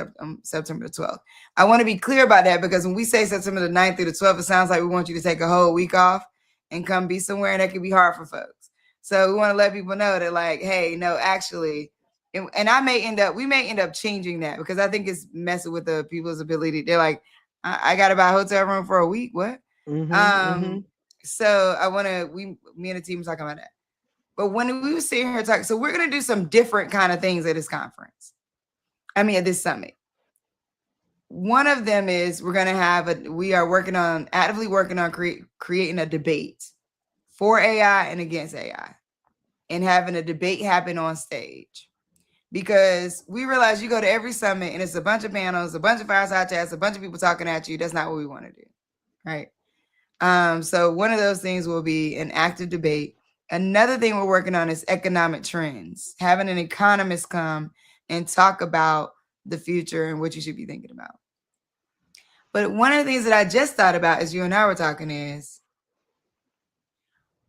September the 12th. I want to be clear about that because when we say September the 9th through the 12th, it sounds like we want you to take a whole week off and come be somewhere, and that can be hard for folks. So we want to let people know that, like, hey, no, actually, and we may end up changing that because I think it's messing with the people's ability. They're like, I got to buy a hotel room for a week. What? So me and the team was talking about that. But when we were sitting here talking, so we're going to do some different kind of things at this conference. At this summit. One of them is we are actively working on creating a debate for AI and against AI and having a debate happen on stage. Because we realize you go to every summit and it's a bunch of panels, a bunch of fireside chats, a bunch of people talking at you. That's not what we want to do, right? So one of those things will be an active debate. Another thing we're working on is economic trends, having an economist come and talk about the future and what you should be thinking about. But one of the things that I just thought about as you and I were talking is,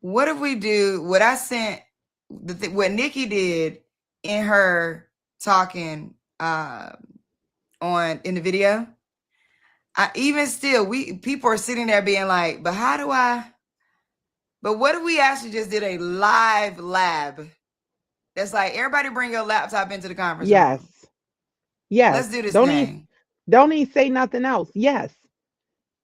what if we do what I sent, what Nikki did in her talking in the video? People are sitting there being like, but what if we actually just did a live lab? That's like, everybody bring your laptop into the conference room. Yes. Let's do this thing. Don't even say nothing else. Yes.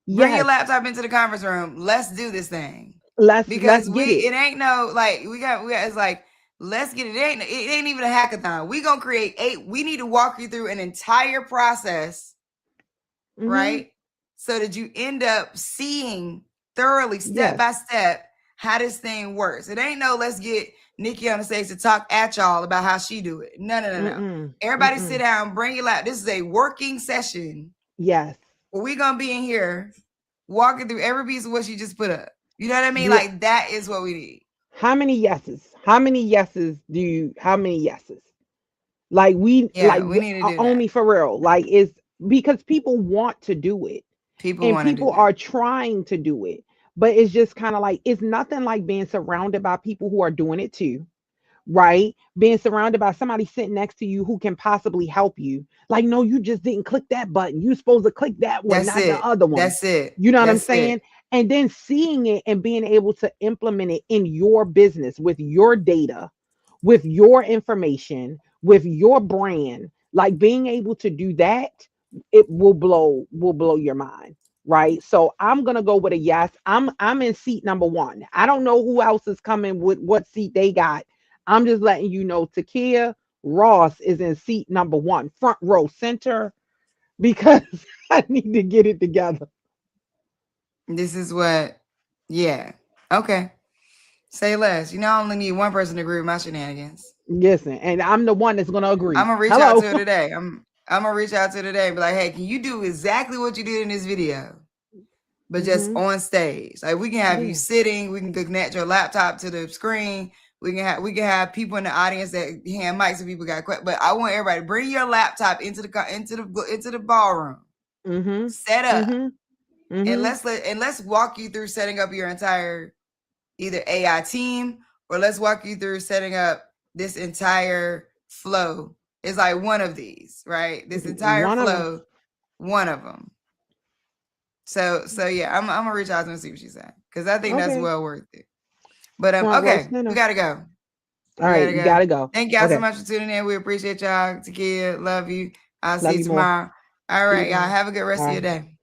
Bring your laptop into the conference room. Let's do this thing. Let's get it. It ain't no, like, it's like, let's get it. It ain't even a hackathon. We gonna create we need to walk you through an entire process, right? So that you end up seeing thoroughly, step by step, how this thing works. It ain't no, let's get Nikki on the stage to talk at y'all about how she do it. No. Everybody sit down, bring your lap. This is a working session. Yes. Well, we're gonna be in here walking through every piece of what she just put up. You know what I mean? Yeah. Like that is what we need. How many yeses? How many yeses? Like we need to do only that. for real. Like it's because people want to do it. People And want to do people that. are trying to do it. But it's just kind of like it's nothing like being surrounded by people who are doing it too. Right? Being surrounded by somebody sitting next to you who can possibly help you. Like, no, you just didn't click that button. You're supposed to click that one, That's not the it. other one. That's it. You know what I'm That's saying? it. And then seeing it and being able to implement it in your business with your data, with your information, with your brand, like being able to do that, it will blow your mind. Right. So I'm gonna go with a yes. I'm in seat number 1. I don't know who else is coming with what seat they got. I'm just letting you know Takia Ross is in seat number 1, front row center, because I need to get it together. This is what, yeah. Okay. Say less. You know, I only need one person to agree with my shenanigans. Listen, and I'm the one that's gonna agree. I'm gonna reach Hello. out to her today. I'm gonna reach out to her today and be like, hey, can you do exactly what you did in this video? But just on stage. Like we can have you sitting, we can connect your laptop to the screen. We can have people in the audience that hand mics and people got questions. But I want everybody to bring your laptop into the ballroom. Set up. And let's walk you through setting up your entire either AI team, or let's walk you through setting up this entire flow. It's like one of these, right? This entire flow, one of them. So yeah, I'm gonna reach out to her and see what she said, because I think that's well worth it. But okay, we gotta go. All right, you gotta go. Thank y'all so much for tuning in. We appreciate y'all. Takia, love you. I'll see you tomorrow. All right, y'all. Have a good rest of your day.